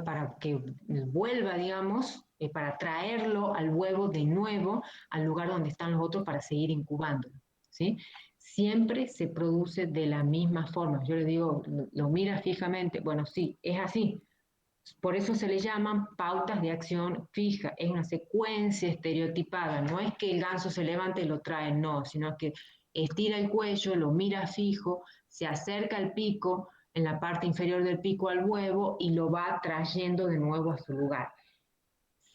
para que vuelva, digamos, para traerlo al huevo de nuevo al lugar donde están los otros para seguir incubando, ¿sí? Siempre se produce de la misma forma. Yo le digo, lo mira fijamente. Bueno, sí, es así. Por eso se le llaman pautas de acción fija. Es una secuencia estereotipada. No es que el ganso se levante y lo trae, no, sino que estira el cuello, lo mira fijo, se acerca al pico, en la parte inferior del pico al huevo y lo va trayendo de nuevo a su lugar.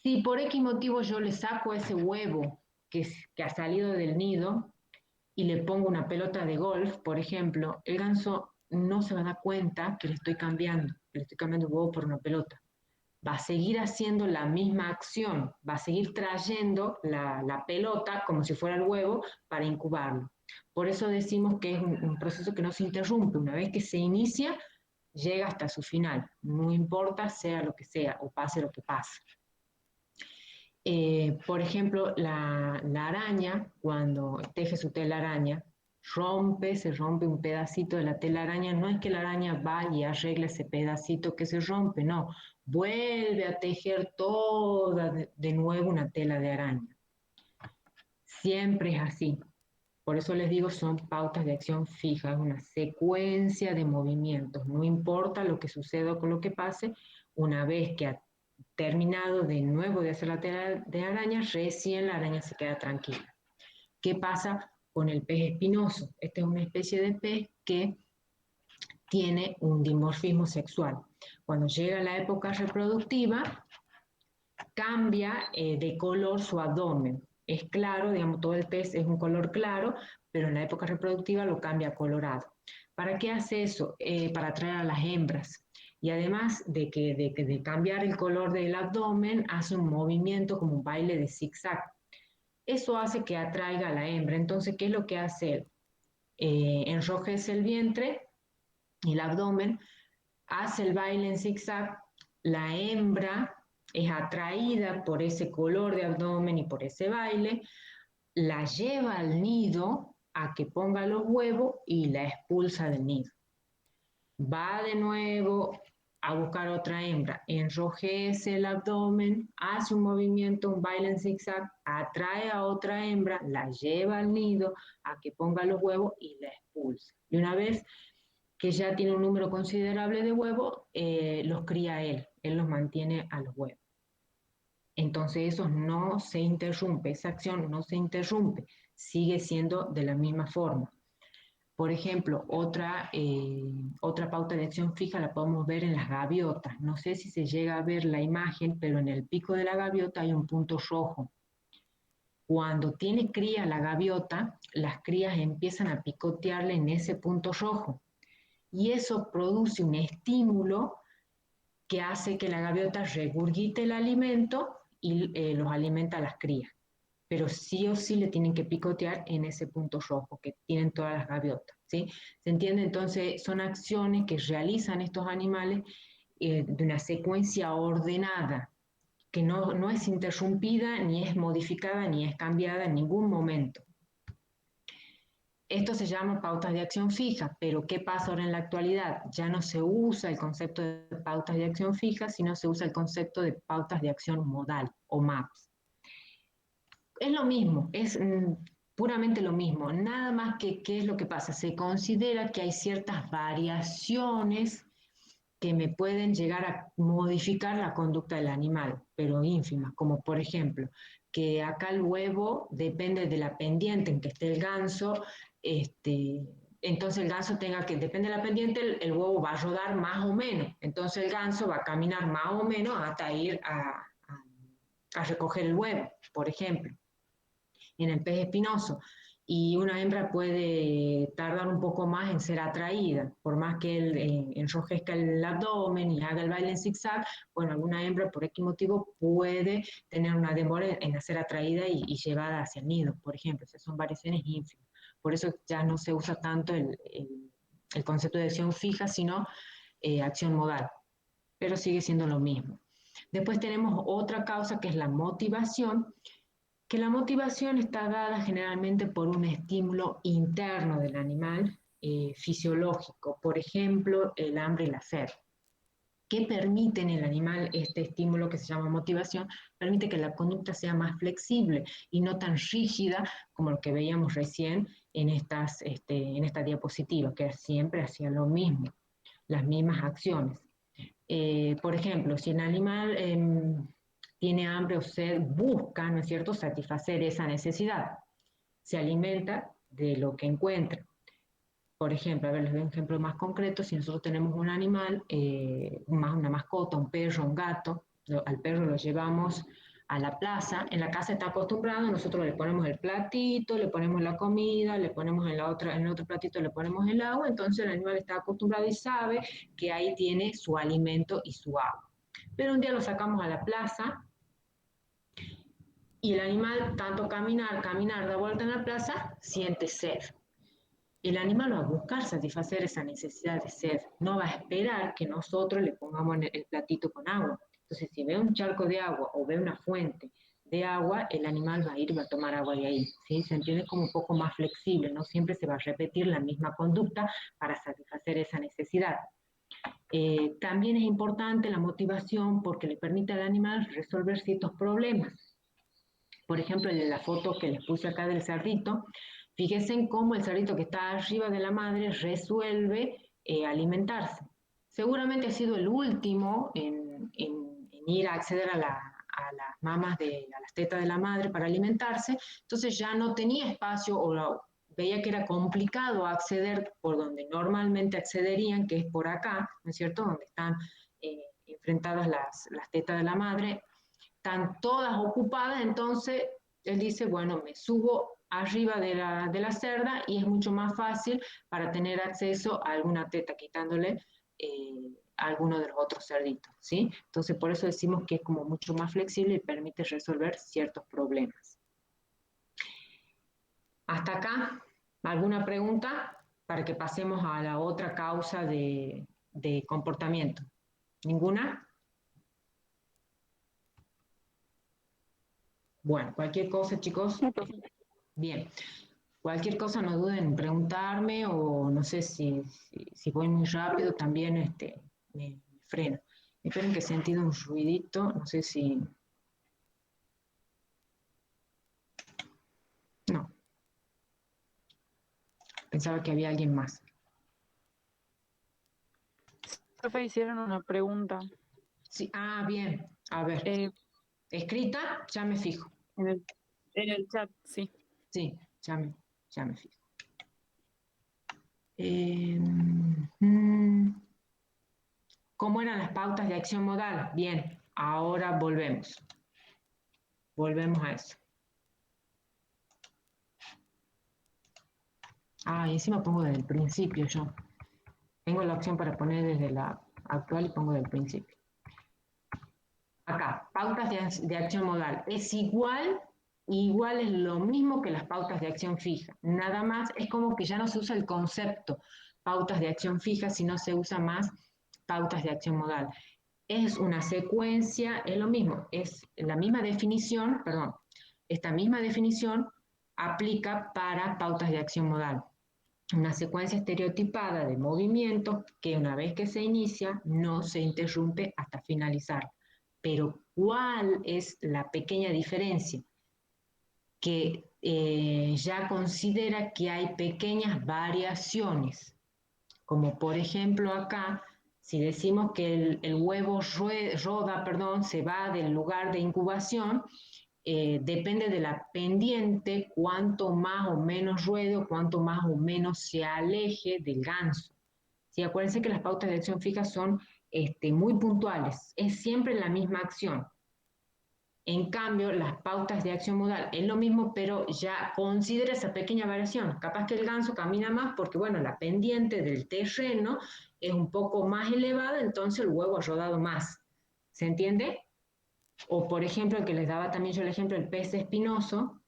Si por X motivo yo le saco ese huevo que ha salido del nido y le pongo una pelota de golf, por ejemplo, el ganso no se va a dar cuenta que le estoy cambiando el huevo por una pelota. Va a seguir haciendo la misma acción, va a seguir trayendo la pelota como si fuera el huevo para incubarlo. Por eso decimos que es un proceso que no se interrumpe. Una vez que se inicia, llega hasta su final. No importa sea lo que sea o pase lo que pase. Por ejemplo, la araña, cuando teje su telaraña, se rompe un pedacito de la telaraña. No es que la araña va y arregla ese pedacito que se rompe, no. Vuelve a tejer toda de nuevo una tela de araña. Siempre es así. Por eso les digo, son pautas de acción fijas, una secuencia de movimientos. No importa lo que suceda o con lo que pase, una vez que ha terminado de nuevo de hacer la tela de araña, recién la araña se queda tranquila. ¿Qué pasa con el pez espinoso? Esta es una especie de pez que tiene un dimorfismo sexual. Cuando llega la época reproductiva, cambia de color su abdomen. Es claro, digamos, todo el pez es un color claro, pero en la época reproductiva lo cambia a colorado. ¿Para qué hace eso? Para atraer a las hembras. Y además de cambiar el color del abdomen, hace un movimiento como un baile de zigzag. Eso hace que atraiga a la hembra. Entonces, ¿qué es lo que hace él? Enrojece el vientre y el abdomen, hace el baile en zigzag, la hembra es atraída por ese color de abdomen y por ese baile, la lleva al nido a que ponga los huevos y la expulsa del nido. Va de nuevo a buscar otra hembra, enrojece el abdomen, hace un movimiento, un baile en zigzag, atrae a otra hembra, la lleva al nido a que ponga los huevos y la expulsa. Y una vez que ya tiene un número considerable de huevos, los cría él los mantiene a los huevos. Entonces eso no se interrumpe, esa acción no se interrumpe, sigue siendo de la misma forma. Por ejemplo, otra pauta de acción fija la podemos ver en las gaviotas. No sé si se llega a ver la imagen, pero en el pico de la gaviota hay un punto rojo. Cuando tiene cría la gaviota, las crías empiezan a picotearle en ese punto rojo. Y eso produce un estímulo que hace que la gaviota regurgite el alimento y los alimenta a las crías. Pero sí o sí le tienen que picotear en ese punto rojo que tienen todas las gaviotas, ¿sí? ¿Se entiende? Entonces son acciones que realizan estos animales de una secuencia ordenada, que no es interrumpida, ni es modificada, ni es cambiada en ningún momento. Esto se llama pautas de acción fija, pero ¿qué pasa ahora en la actualidad? Ya no se usa el concepto de pautas de acción fija, sino se usa el concepto de pautas de acción modal o MAPS. Es lo mismo, es puramente lo mismo, nada más que ¿qué es lo que pasa? Se considera que hay ciertas variaciones que me pueden llegar a modificar la conducta del animal, pero ínfimas, como por ejemplo, que acá el huevo depende de la pendiente en que esté el ganso, entonces el ganso depende de la pendiente, el huevo va a rodar más o menos, entonces el ganso va a caminar más o menos hasta ir a recoger el huevo, por ejemplo, en el pez espinoso. Y una hembra puede tardar un poco más en ser atraída, por más que él enrojezca el abdomen y haga el baile en zigzag, bueno, alguna hembra por X motivo puede tener una demora en ser atraída y llevada hacia el nido, por ejemplo, o sea, son variaciones ínfimas. Por eso ya no se usa tanto el concepto de acción fija, sino acción modal, pero sigue siendo lo mismo. Después tenemos otra causa que es la motivación, que la motivación está dada generalmente por un estímulo interno del animal, fisiológico, por ejemplo, el hambre y la sed. ¿Qué permite en el animal este estímulo que se llama motivación? Permite que la conducta sea más flexible y no tan rígida como lo que veíamos recién en estas diapositivas, que siempre hacían lo mismo, las mismas acciones. Por ejemplo, si el animal tiene hambre o sed, busca, ¿no es cierto?, satisfacer esa necesidad. Se alimenta de lo que encuentra. Por ejemplo, a ver, les doy un ejemplo más concreto. Si nosotros tenemos un animal, una mascota, un perro, un gato, al perro lo llevamos a la plaza, en la casa está acostumbrado, nosotros le ponemos el platito, le ponemos la comida, le ponemos en el otro platito le ponemos el agua, entonces el animal está acostumbrado y sabe que ahí tiene su alimento y su agua. Pero un día lo sacamos a la plaza y el animal, tanto caminar, da vuelta en la plaza, siente sed. El animal va a buscar satisfacer esa necesidad de sed, no va a esperar que nosotros le pongamos el platito con agua. Entonces, si ve un charco de agua o ve una fuente de agua, el animal va a ir y va a tomar agua de ahí, ¿sí? Se entiende como un poco más flexible, no siempre se va a repetir la misma conducta para satisfacer esa necesidad. También es importante la motivación porque le permite al animal resolver ciertos problemas. Por ejemplo, en la foto que les puse acá del cerdito, fíjense en cómo el cerdito que está arriba de la madre resuelve alimentarse. Seguramente ha sido el último en ir a acceder a las mamas, a las tetas de la madre para alimentarse, entonces ya no tenía espacio o veía que era complicado acceder por donde normalmente accederían, que es por acá, ¿no es cierto?, donde están enfrentadas las tetas de la madre, están todas ocupadas, entonces él dice, bueno, me subo arriba de la cerda y es mucho más fácil para tener acceso a alguna teta, quitándole a alguno de los otros cerditos, ¿sí? Entonces, por eso decimos que es como mucho más flexible y permite resolver ciertos problemas. Hasta acá, ¿alguna pregunta? Para que pasemos a la otra causa de comportamiento. ¿Ninguna? Bueno, cualquier cosa, chicos. Bien. Cualquier cosa no duden en preguntarme o no sé si voy muy rápido también me freno. Esperen que he sentido un ruidito, no sé si... No, pensaba que había alguien más. Profe, hicieron una pregunta. Sí, bien, a ver. ¿Escrita? Ya me fijo. En el chat, sí. Sí, ya me fijo. ¿Cómo eran las pautas de acción modal? Bien, ahora volvemos. Volvemos a eso. Y encima pongo desde el principio yo. Tengo la opción para poner desde la actual y pongo del principio. Acá, pautas de acción modal. Es igual es lo mismo que las pautas de acción fija. Nada más, es como que ya no se usa el concepto pautas de acción fija, sino se usa más pautas de acción modal. Es una secuencia, es lo mismo, es la misma definición, perdón, esta misma definición aplica para pautas de acción modal. Una secuencia estereotipada de movimientos que una vez que se inicia no se interrumpe hasta finalizar. Pero ¿cuál es la pequeña diferencia? Que ya considera que hay pequeñas variaciones, como por ejemplo acá, si decimos que el huevo se va del lugar de incubación, depende de la pendiente, cuánto más o menos ruede o cuánto más o menos se aleje del ganso. Sí, acuérdense que las pautas de acción fija son muy puntuales, es siempre la misma acción. En cambio, las pautas de acción modal es lo mismo, pero ya considera esa pequeña variación. Capaz que el ganso camina más porque, bueno, la pendiente del terreno es un poco más elevada, entonces el huevo ha rodado más. ¿Se entiende? O, por ejemplo, el que les daba también yo el ejemplo, el pez espinoso,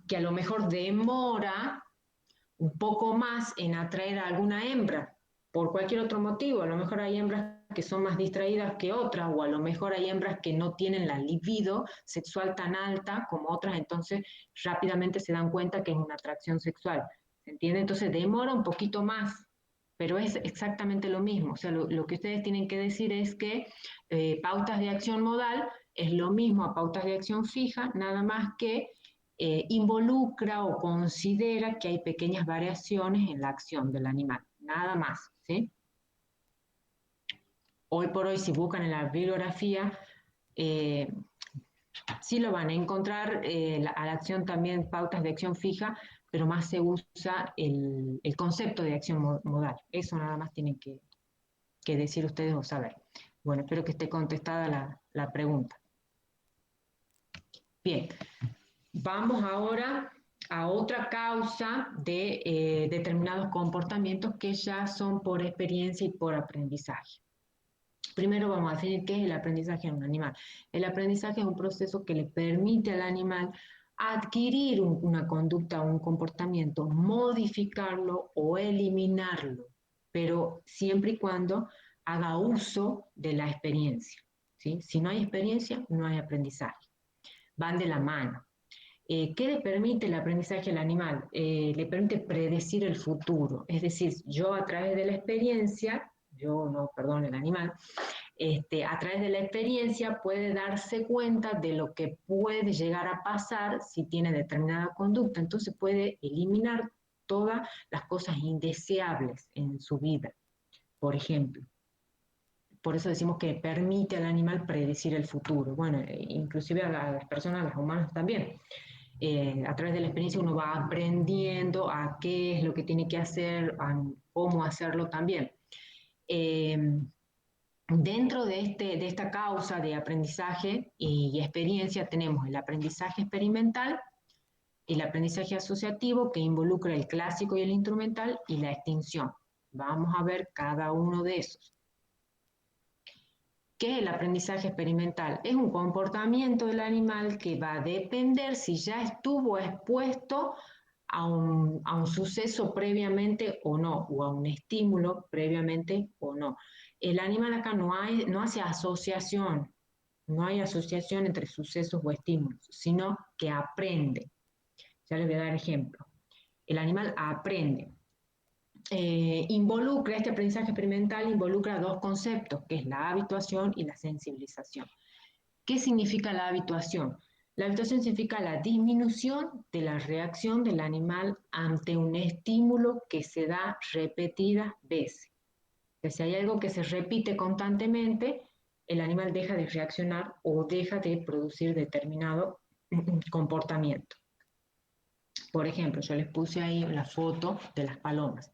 que a lo mejor demora un poco más en atraer a alguna hembra, por cualquier otro motivo. A lo mejor hay hembras que son más distraídas que otras, o a lo mejor hay hembras que no tienen la libido sexual tan alta como otras, entonces rápidamente se dan cuenta que es una atracción sexual. ¿Se entiende? Entonces demora un poquito más, pero es exactamente lo mismo. O sea, lo que ustedes tienen que decir es que pautas de acción modal es lo mismo a pautas de acción fija, nada más que involucra o considera que hay pequeñas variaciones en la acción del animal, nada más, ¿sí? Hoy por hoy, si buscan en la bibliografía, eh, sí lo van a encontrar, a la acción también pautas de acción fija, pero más se usa el concepto de acción modal. Eso nada más tienen que decir ustedes o saber. Bueno, espero que esté contestada la pregunta. Bien, vamos ahora a otra causa de determinados comportamientos que ya son por experiencia y por aprendizaje. Primero vamos a definir qué es el aprendizaje en un animal. El aprendizaje es un proceso que le permite al animal adquirir una conducta o un comportamiento, modificarlo o eliminarlo, pero siempre y cuando haga uso de la experiencia, ¿sí? Si no hay experiencia, no hay aprendizaje. Van de la mano. ¿Qué le permite el aprendizaje al animal? Le permite predecir el futuro. Es decir, yo a través de la experiencia, el animal, a través de la experiencia puede darse cuenta de lo que puede llegar a pasar si tiene determinada conducta. Entonces puede eliminar todas las cosas indeseables en su vida, por ejemplo. Por eso decimos que permite al animal predecir el futuro. Bueno, inclusive a las personas, a los humanos también. A través de la experiencia uno va aprendiendo a qué es lo que tiene que hacer, a cómo hacerlo también. Dentro de esta causa de aprendizaje y experiencia tenemos el aprendizaje experimental, el aprendizaje asociativo que involucra el clásico y el instrumental y la extinción. Vamos a ver cada uno de esos. ¿Qué es el aprendizaje experimental? Es un comportamiento del animal que va a depender si ya estuvo expuesto a un suceso previamente o no, o a un estímulo previamente o no. El animal acá no hace asociación, no hay asociación entre sucesos o estímulos, sino que aprende. Ya les voy a dar ejemplo. El animal aprende. Este aprendizaje experimental involucra dos conceptos, que es la habituación y la sensibilización. ¿Qué significa la habituación? La habituación significa la disminución de la reacción del animal ante un estímulo que se da repetidas veces. Que si hay algo que se repite constantemente, el animal deja de reaccionar o deja de producir determinado comportamiento. Por ejemplo, yo les puse ahí la foto de las palomas.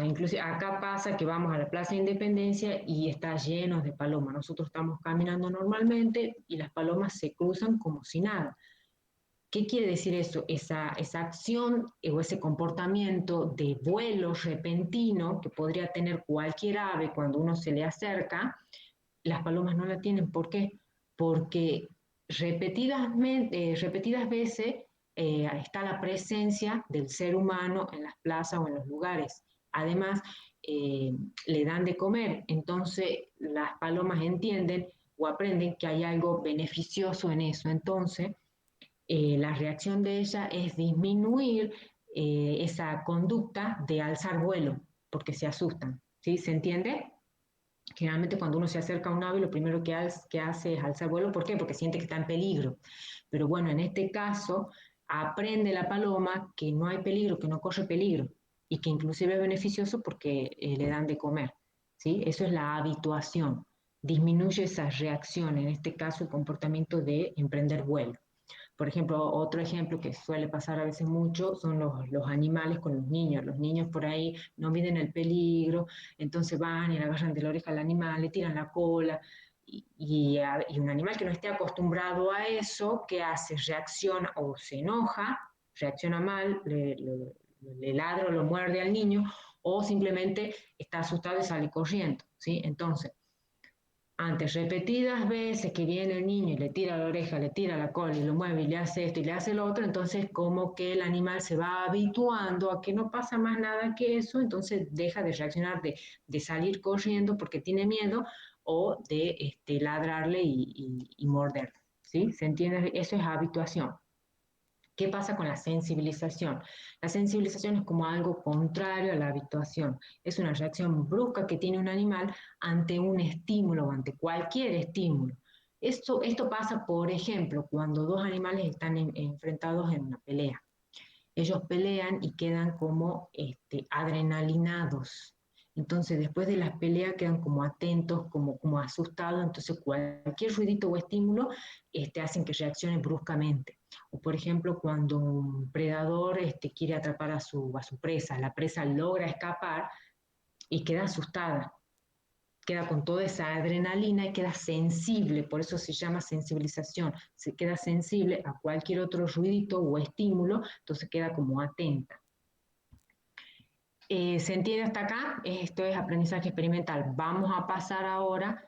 Inclusive acá pasa que vamos a la Plaza de Independencia y está lleno de palomas. Nosotros estamos caminando normalmente y las palomas se cruzan como si nada. ¿Qué quiere decir eso? Esa acción o ese comportamiento de vuelo repentino que podría tener cualquier ave cuando uno se le acerca, las palomas no la tienen. ¿Por qué? Porque repetidas veces está la presencia del ser humano en las plazas o en los lugares. Además, le dan de comer, entonces las palomas entienden o aprenden que hay algo beneficioso en eso. Entonces, la reacción de ella es disminuir esa conducta de alzar vuelo, porque se asustan. ¿Sí? ¿Se entiende? Generalmente cuando uno se acerca a un ave, lo primero que hace es alzar vuelo. ¿Por qué? Porque siente que está en peligro. Pero bueno, en este caso, aprende la paloma que no hay peligro, que no corre peligro, y que inclusive es beneficioso porque le dan de comer. ¿Sí? Eso es la habituación. disminuye esa reacción, en este caso el comportamiento de emprender vuelo. Por ejemplo, otro ejemplo que suele pasar a veces mucho son los animales con los niños. Los niños por ahí no miden el peligro, entonces van y le agarran de la oreja al animal, le tiran la cola. Y un animal que no esté acostumbrado a eso, ¿qué hace? Reacciona o se enoja, reacciona mal, le ladra o lo muerde al niño, o simplemente está asustado y sale corriendo, ¿sí? Entonces, ante repetidas veces que viene el niño y le tira la oreja, le tira la cola y lo mueve y le hace esto y le hace lo otro, entonces como que el animal se va habituando a que no pasa más nada que eso, entonces deja de reaccionar, de salir corriendo porque tiene miedo o de ladrarle y morder, ¿sí? ¿Se entiende? Eso es habituación. ¿Qué pasa con la sensibilización? La sensibilización es como algo contrario a la habituación. Es una reacción brusca que tiene un animal ante un estímulo o ante cualquier estímulo. Esto pasa, por ejemplo, cuando dos animales están enfrentados en una pelea. Ellos pelean y quedan como adrenalinados. Entonces, después de la pelea quedan como atentos, como asustados. Entonces, cualquier ruidito o estímulo hacen que reaccionen bruscamente. O, por ejemplo, cuando un predador quiere atrapar a su presa, la presa logra escapar y queda asustada, queda con toda esa adrenalina y queda sensible, por eso se llama sensibilización, se queda sensible a cualquier otro ruidito o estímulo, entonces queda como atenta. ¿Se entiende hasta acá? Esto es aprendizaje experimental. Vamos a pasar ahora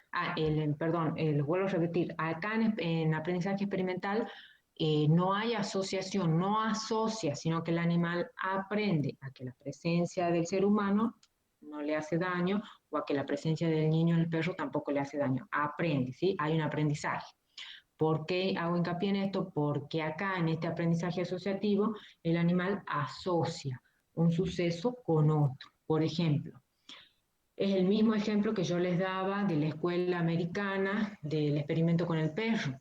perdón, les vuelvo a repetir, acá en aprendizaje experimental no hay asociación, no asocia, sino que el animal aprende a que la presencia del ser humano no le hace daño o a que la presencia del niño en el perro tampoco le hace daño. Aprende, ¿sí? Hay un aprendizaje. ¿Por qué hago hincapié en esto? Porque acá en este aprendizaje asociativo el animal asocia un suceso con otro. Por ejemplo, es el mismo ejemplo que yo les daba de la escuela americana del experimento con el perro.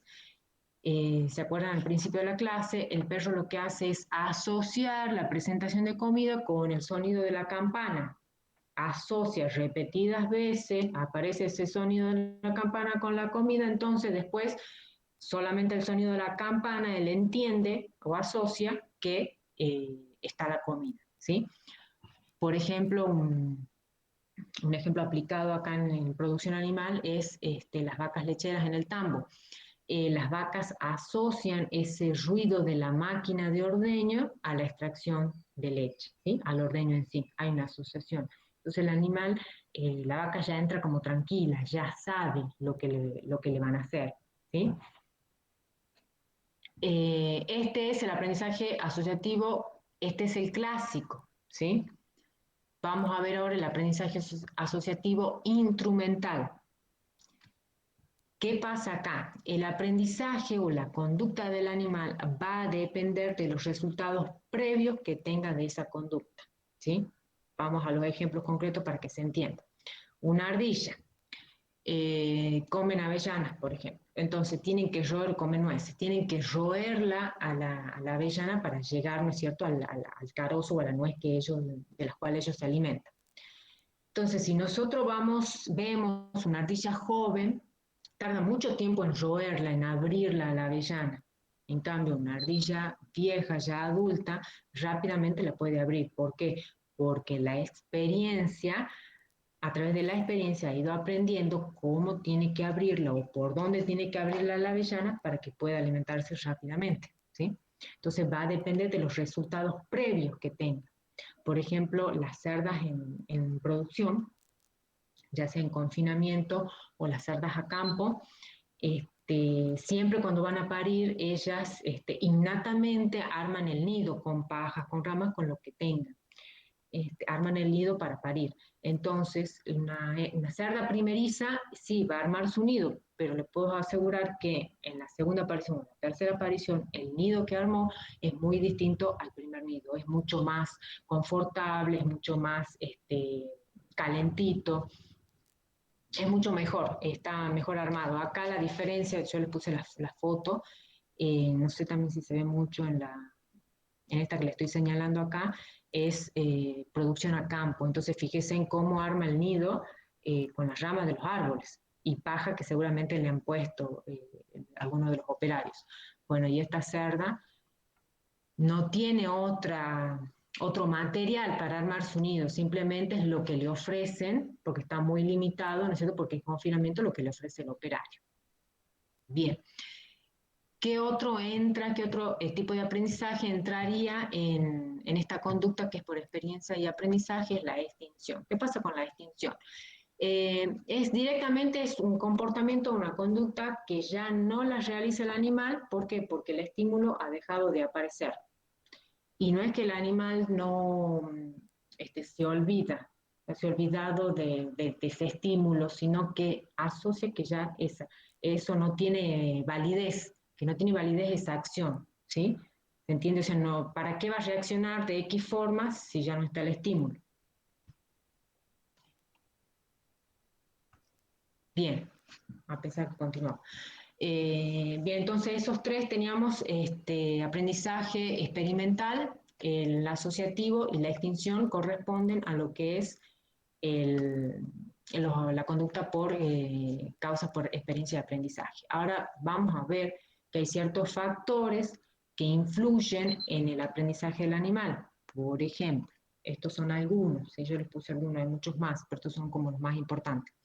¿Se acuerdan al principio de la clase? El perro lo que hace es asociar la presentación de comida con el sonido de la campana. Asocia repetidas veces, aparece ese sonido de la campana con la comida, entonces después solamente el sonido de la campana él entiende o asocia que está la comida, ¿sí? Por ejemplo, un ejemplo aplicado acá en producción animal es las vacas lecheras en el tambo. Las vacas asocian ese ruido de la máquina de ordeño a la extracción de leche, ¿sí? Al ordeño en sí, hay una asociación. Entonces el animal, la vaca ya entra como tranquila, ya sabe lo que le van a hacer, ¿sí? Este es el aprendizaje asociativo, este es el clásico, ¿sí? Vamos a ver ahora el aprendizaje asociativo instrumental. ¿Qué pasa acá? El aprendizaje o la conducta del animal va a depender de los resultados previos que tenga de esa conducta, ¿sí? Vamos a los ejemplos concretos para que se entienda. Una ardilla comen avellanas, por ejemplo. Entonces tienen que roer, comen nueces, tienen que roerla a la avellana para llegar, ¿no es cierto?, al carozo o a la nuez de las cuales ellos se alimentan. Entonces, si nosotros vemos una ardilla joven, tarda mucho tiempo en roerla, en abrirla a la avellana. En cambio, una ardilla vieja, ya adulta, rápidamente la puede abrir. ¿Por qué? Porque la experiencia, a través de la experiencia ha ido aprendiendo cómo tiene que abrirla o por dónde tiene que abrirla a la avellana para que pueda alimentarse rápidamente, ¿sí? Entonces va a depender de los resultados previos que tenga. Por ejemplo, las cerdas en producción, ya sea en confinamiento o las cerdas a campo, siempre cuando van a parir, ellas innatamente arman el nido con pajas, con ramas, con lo que tengan. Arman el nido para parir. Entonces, una cerda primeriza sí va a armar su nido, pero le puedo asegurar que en la segunda aparición o la tercera aparición, el nido que armó es muy distinto al primer nido, es mucho más confortable, es mucho más calentito, es mucho mejor, está mejor armado. Acá la diferencia, yo le puse la foto, no sé también si se ve mucho en esta que le estoy señalando acá, es producción a campo. Entonces fíjese en cómo arma el nido con las ramas de los árboles. y paja que seguramente le han puesto algunos de los operarios. Bueno, y esta cerda no tiene otro material para armar su nido, simplemente es lo que le ofrecen, porque está muy limitado, ¿no es cierto? Porque es confinamiento lo que le ofrece el operario. Bien. ¿Qué otro tipo de aprendizaje entraría en esta conducta que es por experiencia y aprendizaje? Es la extinción. ¿Qué pasa con la extinción? Es un comportamiento, una conducta que ya no la realiza el animal. ¿Por qué? Porque el estímulo ha dejado de aparecer. Y no es que el animal no se olvida, se ha olvidado de ese estímulo, sino que asocia que ya eso no tiene validez, que no tiene validez esa acción, ¿sí? ¿Se entiende? O sea, no, ¿para qué va a reaccionar de X forma si ya no está el estímulo? Bien, a pesar que continuamos. Bien, entonces esos tres teníamos aprendizaje experimental, el asociativo y la extinción corresponden a lo que es la conducta por causa por experiencia de aprendizaje. Ahora vamos a ver que hay ciertos factores que influyen en el aprendizaje del animal. Por ejemplo, estos son algunos, yo les puse algunos, hay muchos más, pero estos son como los más importantes.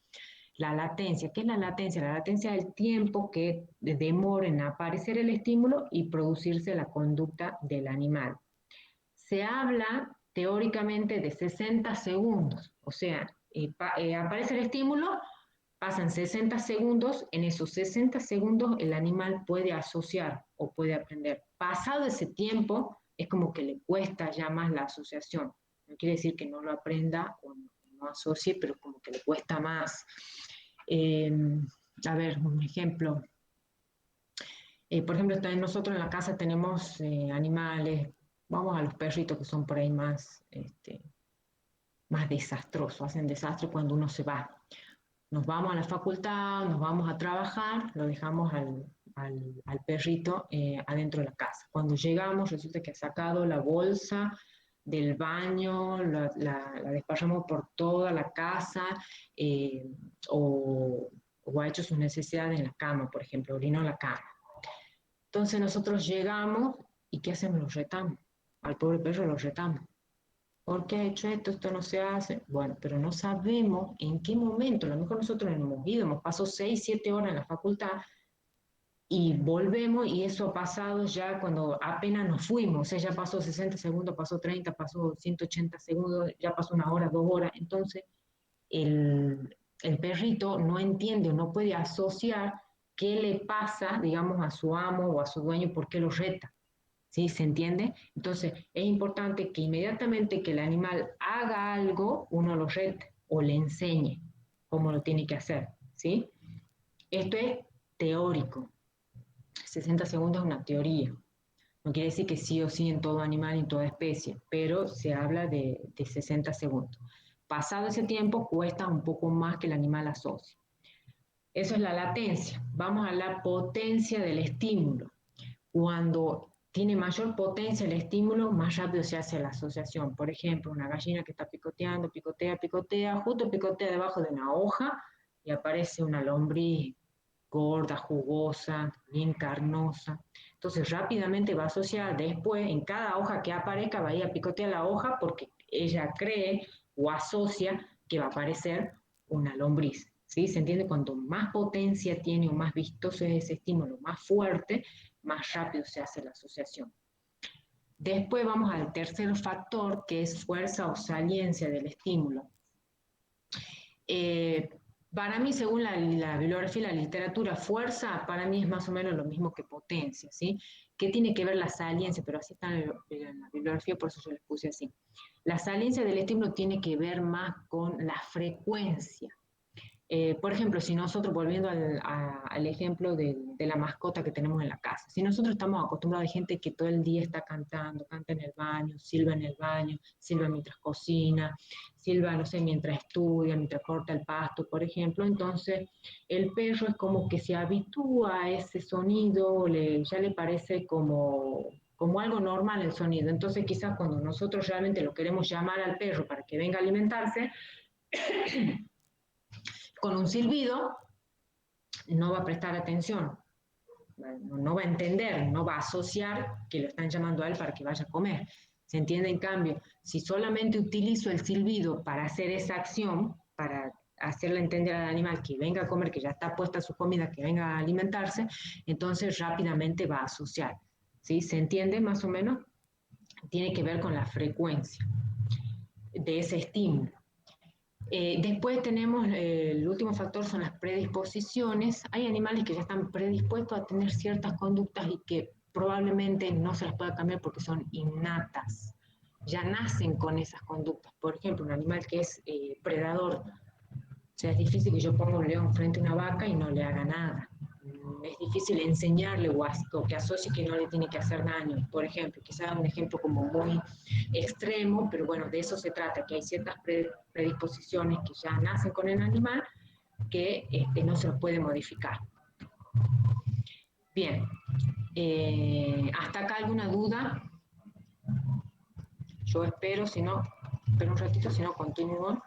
La latencia. ¿Qué es la latencia? La latencia es el tiempo que demora en aparecer el estímulo y producirse la conducta del animal. Se habla teóricamente de 60 segundos, o sea, aparece el estímulo, pasan 60 segundos, en esos 60 segundos el animal puede asociar o puede aprender. Pasado ese tiempo, es como que le cuesta ya más la asociación. No quiere decir que no lo aprenda o no asocie, pero como que le cuesta más. A ver, un ejemplo. Por ejemplo, nosotros en la casa tenemos animales, vamos a los perritos que son por ahí más desastrosos, hacen desastre cuando uno se va. Nos vamos a la facultad, nos vamos a trabajar, lo dejamos al perrito adentro de la casa. Cuando llegamos resulta que ha sacado la bolsa del baño, la desparramos por toda la casa o ha hecho sus necesidades en la cama, por ejemplo, orinó en la cama. Entonces nosotros llegamos y ¿qué hacemos? Los retamos. Al pobre perro lo retamos. ¿Por qué ha hecho esto? Esto no se hace. Bueno, pero no sabemos en qué momento. A lo mejor nosotros nos hemos ido, hemos pasado 6, 7 horas en la facultad y volvemos y eso ha pasado ya cuando apenas nos fuimos. O sea, ya pasó 60 segundos, pasó 30, pasó 180 segundos, ya pasó 1 hora, 2 horas. Entonces, el perrito no entiende o no puede asociar qué le pasa, digamos, a su amo o a su dueño, por qué lo reta. ¿Sí? ¿Se entiende? Entonces, es importante que inmediatamente que el animal haga algo, uno lo rete o le enseñe cómo lo tiene que hacer. ¿Sí? Esto es teórico. 60 segundos es una teoría. No quiere decir que sí o sí en todo animal y en toda especie, pero se habla de 60 segundos. Pasado ese tiempo, cuesta un poco más que el animal asocie. Eso es la latencia. Vamos a la potencia del estímulo. Cuando tiene mayor potencia el estímulo, más rápido se hace la asociación. Por ejemplo, una gallina que está picoteando, picotea, picotea, justo picotea debajo de una hoja y aparece una lombriz gorda, jugosa, bien carnosa. Entonces rápidamente va a asociar después, en cada hoja que aparezca, va a ir a picotear la hoja porque ella cree o asocia que va a aparecer una lombriz. ¿Sí? ¿Se entiende? Cuanto más potencia tiene o más vistoso es ese estímulo, más fuerte, más rápido se hace la asociación. Después vamos al tercer factor, que es fuerza o saliencia del estímulo. Para mí, según la bibliografía y la literatura, fuerza para mí es más o menos lo mismo que potencia, ¿sí? ¿Qué tiene que ver la saliencia? Pero así está en la bibliografía, por eso yo les puse así. La saliencia del estímulo tiene que ver más con la frecuencia. Por ejemplo, si nosotros, volviendo al ejemplo de la mascota que tenemos en la casa, si nosotros estamos acostumbrados a gente que todo el día está cantando, canta en el baño, silba mientras cocina, silba, no sé, mientras estudia, mientras corta el pasto, por ejemplo, entonces el perro es como que se habitúa a ese sonido, ya le parece como algo normal el sonido. Entonces quizás cuando nosotros realmente lo queremos llamar al perro para que venga a alimentarse, con un silbido, no va a prestar atención, no va a entender, no va a asociar que lo están llamando a él para que vaya a comer. ¿Se entiende? En cambio, si solamente utilizo el silbido para hacer esa acción, para hacerle entender al animal que venga a comer, que ya está puesta su comida, que venga a alimentarse, entonces rápidamente va a asociar. ¿Sí? ¿Se entiende más o menos? Tiene que ver con la frecuencia de ese estímulo. Después tenemos el último factor, son las predisposiciones. Hay animales que ya están predispuestos a tener ciertas conductas y que probablemente no se las pueda cambiar porque son innatas. Ya nacen con esas conductas. Por ejemplo, un animal que es predador. O sea, es difícil que yo ponga un león frente a una vaca y no le haga nada. Es difícil enseñarle o que asocie que no le tiene que hacer daño. Por ejemplo, quizás un ejemplo como muy extremo, pero bueno, de eso se trata, que hay ciertas predisposiciones que ya nacen con el animal que no se los puede modificar. Bien, ¿hasta acá alguna duda? Yo espero, si no, espero un ratito, si no, continúo.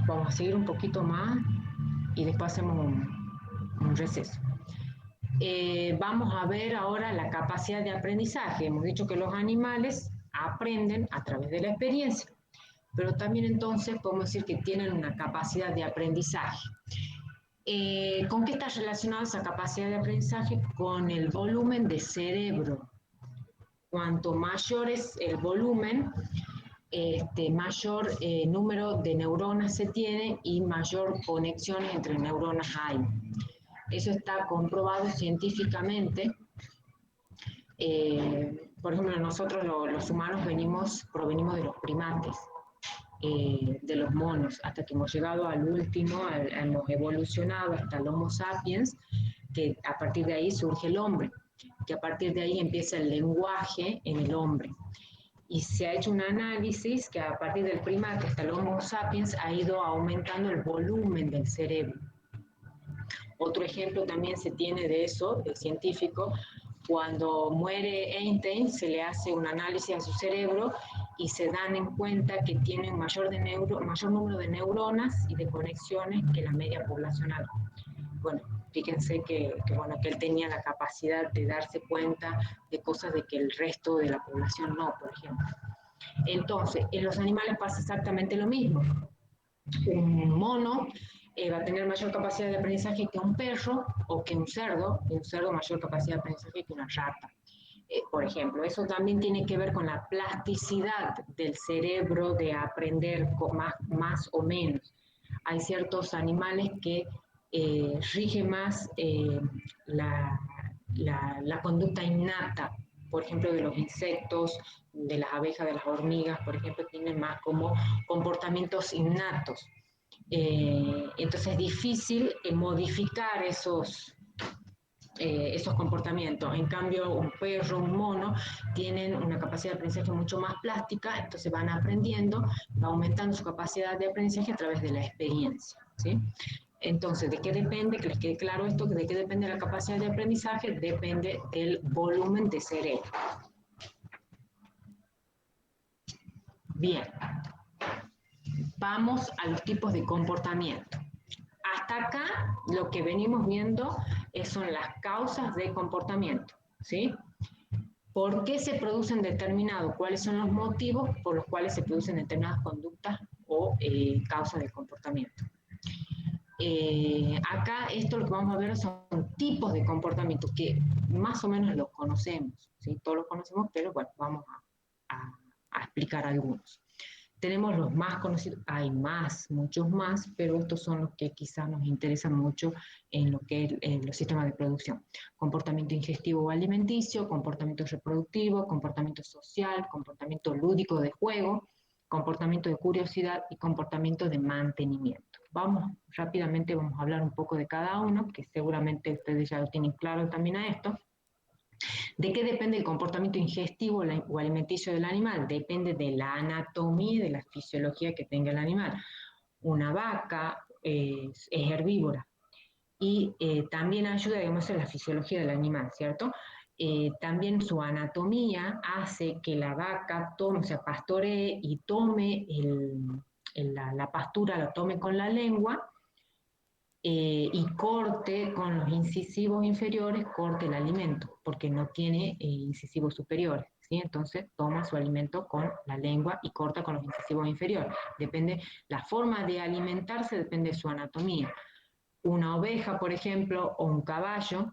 Vamos a seguir un poquito más y después hacemos un receso. Vamos a ver ahora la capacidad de aprendizaje. Hemos dicho que los animales aprenden a través de la experiencia, pero también entonces podemos decir que tienen una capacidad de aprendizaje. ¿Con qué está relacionada esa capacidad de aprendizaje? Con el volumen de cerebro. Cuanto mayor es el volumen, mayor número de neuronas se tiene y mayor conexión entre neuronas hay. Eso está comprobado científicamente. Por ejemplo, nosotros los humanos provenimos de los primates, de los monos, hasta que hemos llegado al último, hemos evolucionado hasta el Homo sapiens, que a partir de ahí surge el hombre, que a partir de ahí empieza el lenguaje en el hombre. Y se ha hecho un análisis que a partir del primate hasta el Homo sapiens ha ido aumentando el volumen del cerebro. Otro ejemplo también se tiene de eso, de científico, cuando muere Einstein se le hace un análisis a su cerebro y se dan en cuenta que tiene un mayor número de neuronas y de conexiones que la media poblacional. Bueno, fíjense que él tenía la capacidad de darse cuenta de cosas de que el resto de la población no, por ejemplo. Entonces, en los animales pasa exactamente lo mismo. Un mono va a tener mayor capacidad de aprendizaje que un perro o que un cerdo, y un cerdo mayor capacidad de aprendizaje que una rata. Por ejemplo, eso también tiene que ver con la plasticidad del cerebro de aprender más o menos. Hay ciertos animales que rige más la conducta innata, por ejemplo, de los insectos, de las abejas, de las hormigas, por ejemplo, tienen más como comportamientos innatos. Entonces es difícil modificar esos comportamientos. En cambio, un perro, un mono, tienen una capacidad de aprendizaje mucho más plástica, entonces van aprendiendo, va aumentando su capacidad de aprendizaje a través de la experiencia, ¿sí? Entonces, ¿de qué depende? Que les quede claro esto, ¿de qué depende la capacidad de aprendizaje? Depende del volumen de cerebro. Bien. Vamos a los tipos de comportamiento. Hasta acá lo que venimos viendo son las causas de comportamiento, ¿sí? ¿Por qué se producen determinados? ¿Cuáles son los motivos por los cuales se producen determinadas conductas o causas de comportamiento? Acá esto lo que vamos a ver son tipos de comportamiento que más o menos los conocemos, ¿sí? Todos los conocemos, pero bueno, vamos a explicar algunos. Tenemos los más conocidos, hay muchos más, pero estos son los que quizás nos interesan mucho en lo que es los sistemas de producción. Comportamiento ingestivo o alimenticio, comportamiento reproductivo, comportamiento social, comportamiento lúdico de juego, comportamiento de curiosidad y comportamiento de mantenimiento. Rápidamente vamos a hablar un poco de cada uno, que seguramente ustedes ya lo tienen claro también a esto. ¿De qué depende el comportamiento ingestivo o alimenticio del animal? Depende de la anatomía y de la fisiología que tenga el animal. Una vaca es herbívora y también ayuda, digamos, en la fisiología del animal, ¿cierto? También su anatomía hace que la vaca pastoree y tome la pastura lo tome con la lengua y corte con los incisivos inferiores, corte el alimento, porque no tiene incisivos superiores, ¿sí? Entonces toma su alimento con la lengua y corta con los incisivos inferiores. Depende, la forma de alimentarse depende de su anatomía. Una oveja, por ejemplo, o un caballo,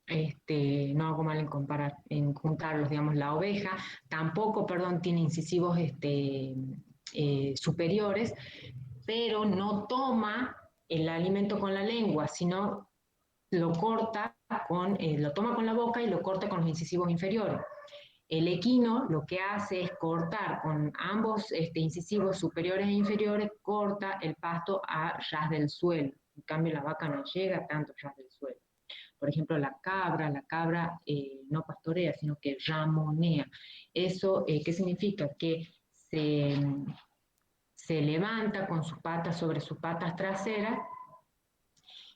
no hago mal en comparar, en juntarlos, digamos, la oveja tampoco, perdón, tiene incisivos superiores, pero no toma el alimento con la lengua, sino lo corta lo toma con la boca y lo corta con los incisivos inferiores. El equino lo que hace es cortar con ambos incisivos superiores e inferiores, corta el pasto a ras del suelo. En cambio, la vaca no llega tanto a ras del suelo. Por ejemplo, la cabra no pastorea, sino que ramonea. ¿Eso qué significa? Que se levanta con sus patas sobre sus patas traseras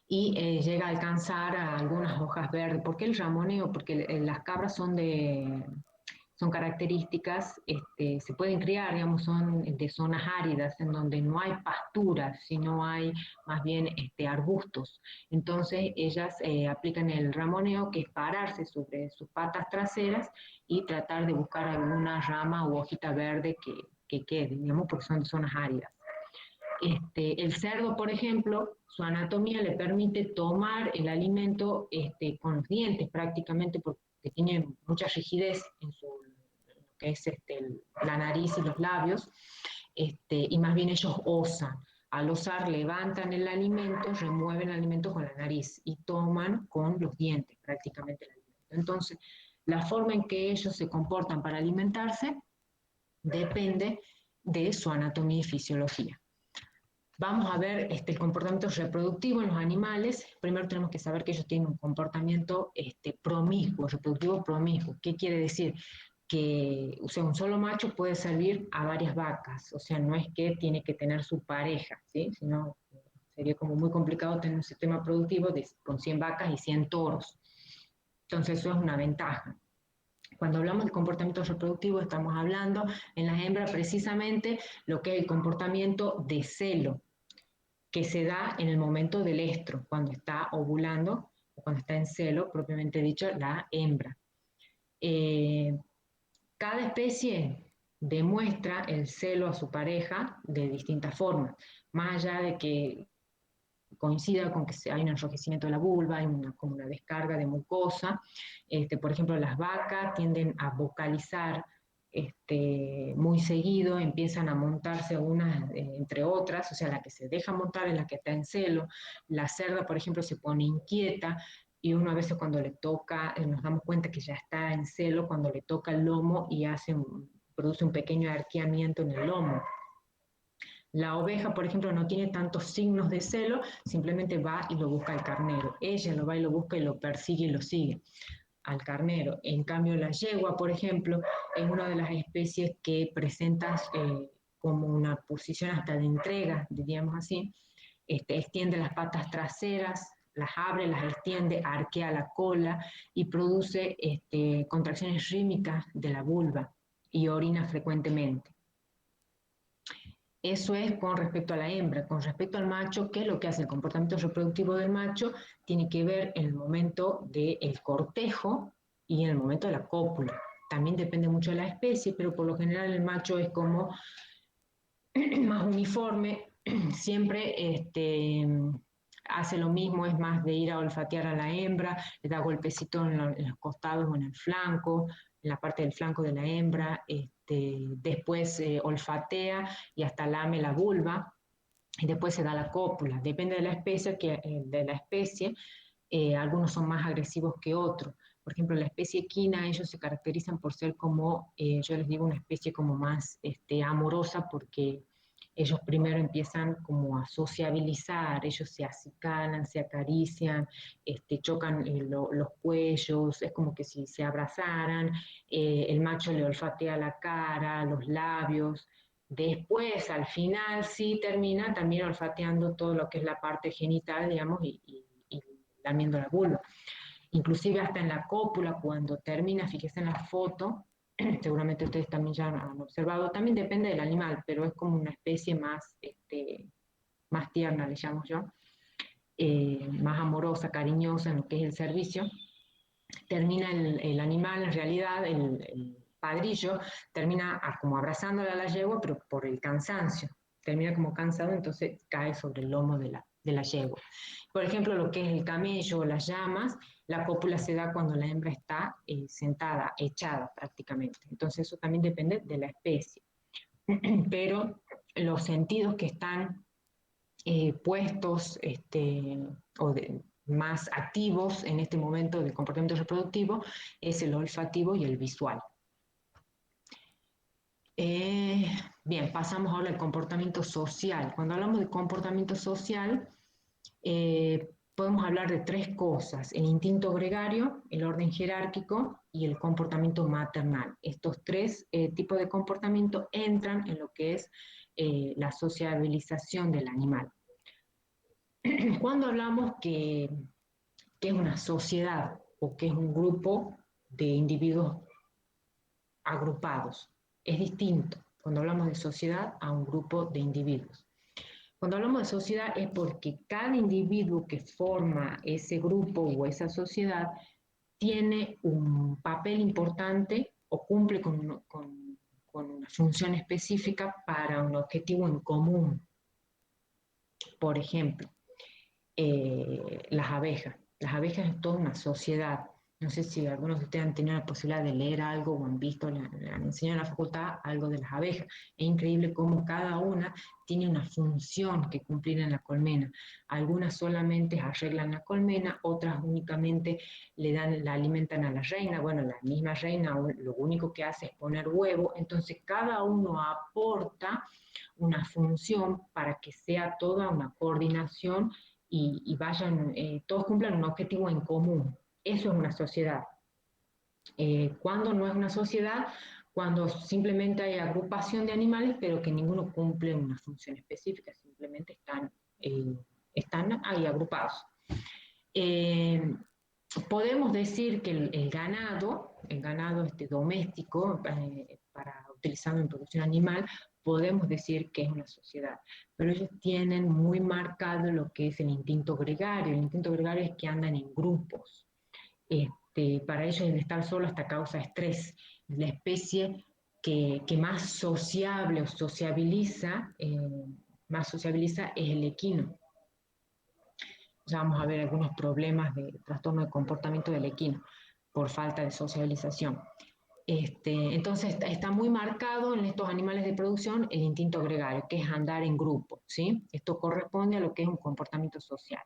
y llega a alcanzar a algunas hojas verdes. ¿Por qué el ramoneo? Porque las cabras son características, se pueden criar, digamos, son de zonas áridas en donde no hay pasturas, sino hay más bien arbustos. Entonces ellas aplican el ramoneo, que es pararse sobre sus patas traseras y tratar de buscar alguna rama u hojita verde que quede, digamos, porque son de zonas áridas. El cerdo, por ejemplo, su anatomía le permite tomar el alimento con los dientes prácticamente, porque tiene mucha rigidez en lo que es la nariz y los labios, y más bien ellos osan. Al osar, levantan el alimento, remueven el alimento con la nariz y toman con los dientes prácticamente el alimento. Entonces, la forma en que ellos se comportan para alimentarse depende de su anatomía y fisiología. Vamos a ver el comportamiento reproductivo en los animales. Primero tenemos que saber que ellos tienen un comportamiento promiscuo, reproductivo promiscuo. ¿Qué quiere decir? Que un solo macho puede servir a varias vacas. O sea, no es que tiene que tener su pareja, ¿sí? Sino sería como muy complicado tener un sistema productivo con 100 vacas y 100 toros. Entonces eso es una ventaja. Cuando hablamos de comportamiento reproductivo estamos hablando en las hembras precisamente lo que es el comportamiento de celo, que se da en el momento del estro, cuando está ovulando o cuando está en celo, propiamente dicho, la hembra. Cada especie demuestra el celo a su pareja de distintas formas, más allá de que coincida con que hay un enrojecimiento de la vulva, hay como una descarga de mucosa. Por ejemplo, las vacas tienden a vocalizar muy seguido, empiezan a montarse unas entre otras, o sea, la que se deja montar es la que está en celo. La cerda, por ejemplo, se pone inquieta y uno a veces cuando le toca, nos damos cuenta que ya está en celo cuando le toca el lomo y produce un pequeño arqueamiento en el lomo. La oveja, por ejemplo, no tiene tantos signos de celo, simplemente va y lo busca al carnero. Ella lo va y lo busca y lo persigue y lo sigue al carnero. En cambio, la yegua, por ejemplo, es una de las especies que presenta como una posición hasta de entrega, diríamos así. Extiende las patas traseras, las abre, las extiende, arquea la cola y produce contracciones rítmicas de la vulva y orina frecuentemente. Eso es con respecto a la hembra. Con respecto al macho, ¿qué es lo que hace? El comportamiento reproductivo del macho tiene que ver en el momento del cortejo y en el momento de la cópula. También depende mucho de la especie, pero por lo general el macho es como más uniforme, siempre hace lo mismo, es más de ir a olfatear a la hembra, le da golpecito en los costados o en el flanco, en la parte del flanco de la hembra, después olfatea y hasta lame la vulva, y después se da la cópula. Depende de la especie, algunos son más agresivos que otros. Por ejemplo, la especie equina, ellos se caracterizan por ser como, yo les digo, una especie como más amorosa, porque ellos primero empiezan como a sociabilizar, ellos se acicalan, se acarician, chocan los cuellos, es como que si se abrazaran, el macho le olfatea la cara, los labios. Después, al final, sí termina también olfateando todo lo que es la parte genital, digamos, y lamiendo la vulva. Inclusive hasta en la cópula, cuando termina, fíjese en la foto, seguramente ustedes también ya han observado, también depende del animal, pero es como una especie más, más tierna, le llamo yo, más amorosa, cariñosa en lo que es el servicio. Termina el animal, en realidad, el padrillo, termina como abrazándola a la yegua, pero por el cansancio. Termina como cansado, entonces cae sobre el lomo de la yegua. Por ejemplo, lo que es el camello o las llamas, la cópula se da cuando la hembra está sentada, echada prácticamente. Entonces eso también depende de la especie. Pero los sentidos que están puestos o más activos en este momento del comportamiento reproductivo es el olfativo y el visual. Bien, pasamos ahora al comportamiento social. Cuando hablamos de comportamiento social, podemos hablar de tres cosas: el instinto gregario, el orden jerárquico y el comportamiento maternal. Estos tres tipos de comportamiento entran en lo que es la sociabilización del animal. Cuando hablamos que es una sociedad o que es un grupo de individuos agrupados, es distinto cuando hablamos de sociedad a un grupo de individuos. Cuando hablamos de sociedad es porque cada individuo que forma ese grupo o esa sociedad tiene un papel importante o cumple con una función específica para un objetivo en común. Por ejemplo, las abejas. Las abejas es toda una sociedad. No sé si algunos de ustedes han tenido la posibilidad de leer algo o han visto, le han enseñado en la facultad algo de las abejas. Es increíble cómo cada una tiene una función que cumplir en la colmena. Algunas solamente arreglan la colmena, otras únicamente la alimentan a la reina. Bueno, la misma reina lo único que hace es poner huevo. Entonces cada uno aporta una función para que sea toda una coordinación y vayan, todos cumplan un objetivo en común. Eso es una sociedad. ¿Cuándo no es una sociedad? Cuando simplemente hay agrupación de animales, pero que ninguno cumple una función específica, simplemente están ahí agrupados. Podemos decir que el ganado doméstico, utilizando en producción animal, podemos decir que es una sociedad, pero ellos tienen muy marcado lo que es el instinto gregario. El instinto gregario es que andan en grupos. Para ellos el estar solo hasta causa estrés. La especie que más sociable o más sociabiliza es el equino. Ya vamos a ver algunos problemas de trastorno de comportamiento del equino por falta de socialización. Entonces está muy marcado en estos animales de producción el instinto gregario, que es andar en grupo, ¿sí? Esto corresponde a lo que es un comportamiento social.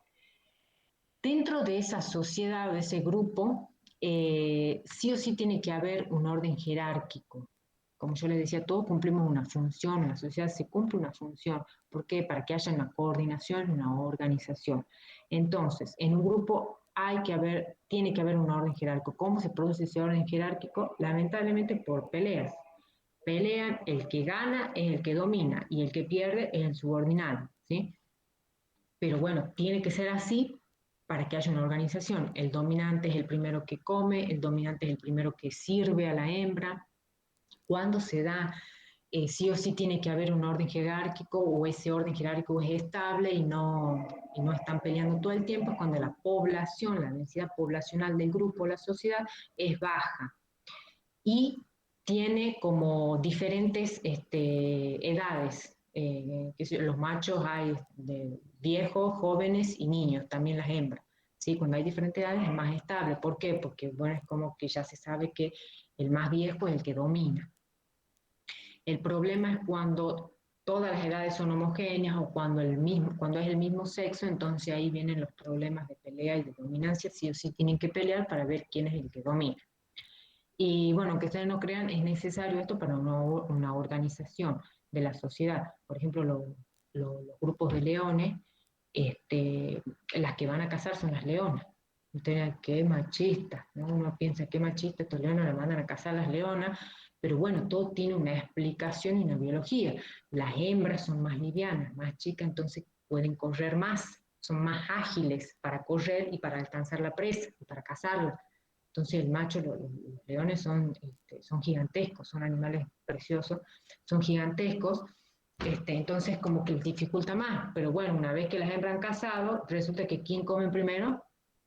Dentro de esa sociedad, de ese grupo, sí o sí tiene que haber un orden jerárquico. Como yo les decía, todos cumplimos una función, en la sociedad se cumple una función. ¿Por qué? Para que haya una coordinación, una organización. Entonces, en un grupo tiene que haber un orden jerárquico. ¿Cómo se produce ese orden jerárquico? Lamentablemente por peleas. Pelean, el que gana es el que domina y el que pierde es el subordinado, ¿sí? Pero bueno, tiene que ser así para que haya una organización. El dominante es el primero que come, el dominante es el primero que sirve a la hembra. Cuando se da, sí o sí tiene que haber un orden jerárquico, o ese orden jerárquico es estable y no están peleando todo el tiempo, es cuando la población, la densidad poblacional del grupo, la sociedad, es baja. Y tiene como diferentes edades. Los machos hay de viejos, jóvenes y niños, también las hembras. ¿Sí? Cuando hay diferentes edades es más estable. ¿Por qué? Porque bueno, es como que ya se sabe que el más viejo es el que domina. El problema es cuando todas las edades son homogéneas o cuando es el mismo sexo, entonces ahí vienen los problemas de pelea y de dominancia. Sí o sí tienen que pelear para ver quién es el que domina. Y bueno, aunque ustedes no crean, es necesario esto para una organización de la sociedad. Por ejemplo, los grupos de leones, las que van a cazar son las leonas. Ustedes dirán, qué machista, ¿no? Uno piensa, qué machista, estos leones la mandan a cazar las leonas, pero bueno, todo tiene una explicación y una biología. Las hembras son más livianas, más chicas, entonces pueden correr más, son más ágiles para correr y para alcanzar la presa y para cazarla. Entonces el macho, los leones son gigantescos, son animales preciosos, son gigantescos, entonces como que les dificulta más. Pero bueno, una vez que las hembras han casado, resulta que ¿quién comen primero?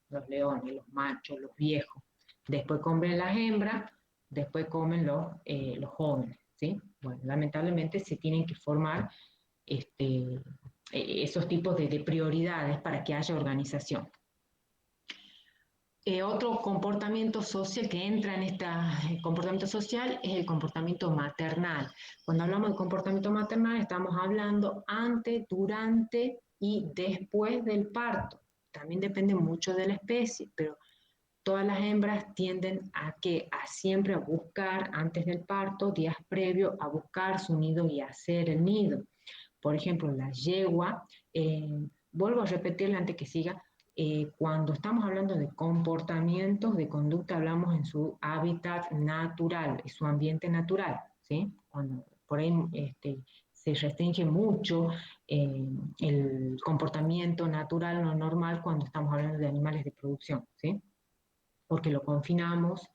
Los leones, los machos, los viejos. Después comen las hembras, después comen los jóvenes, ¿sí? Bueno, lamentablemente se tienen que formar esos tipos de prioridades para que haya organización. Otro comportamiento social que entra en este comportamiento social es el comportamiento maternal. Cuando hablamos de comportamiento maternal estamos hablando antes, durante y después del parto. También depende mucho de la especie, pero todas las hembras tienden a siempre a buscar antes del parto, días previos, a buscar su nido y hacer el nido. Por ejemplo, la yegua, vuelvo a repetirle antes que siga, cuando estamos hablando de comportamientos de conducta, hablamos en su hábitat natural, en su ambiente natural, ¿sí? Cuando por ahí se restringe mucho el comportamiento natural, no normal, cuando estamos hablando de animales de producción, ¿sí? Porque lo confinamos,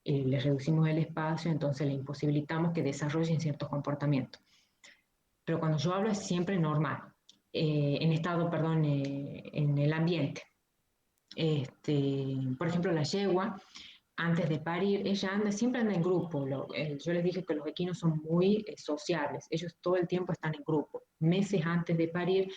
le reducimos el espacio, entonces le imposibilitamos que desarrollen ciertos comportamientos. Pero cuando yo hablo es siempre normal, en el ambiente. Por ejemplo, la yegua, antes de parir, siempre anda en grupo. Yo les dije que los equinos son muy sociables, ellos todo el tiempo están en grupo. Meses antes de parir,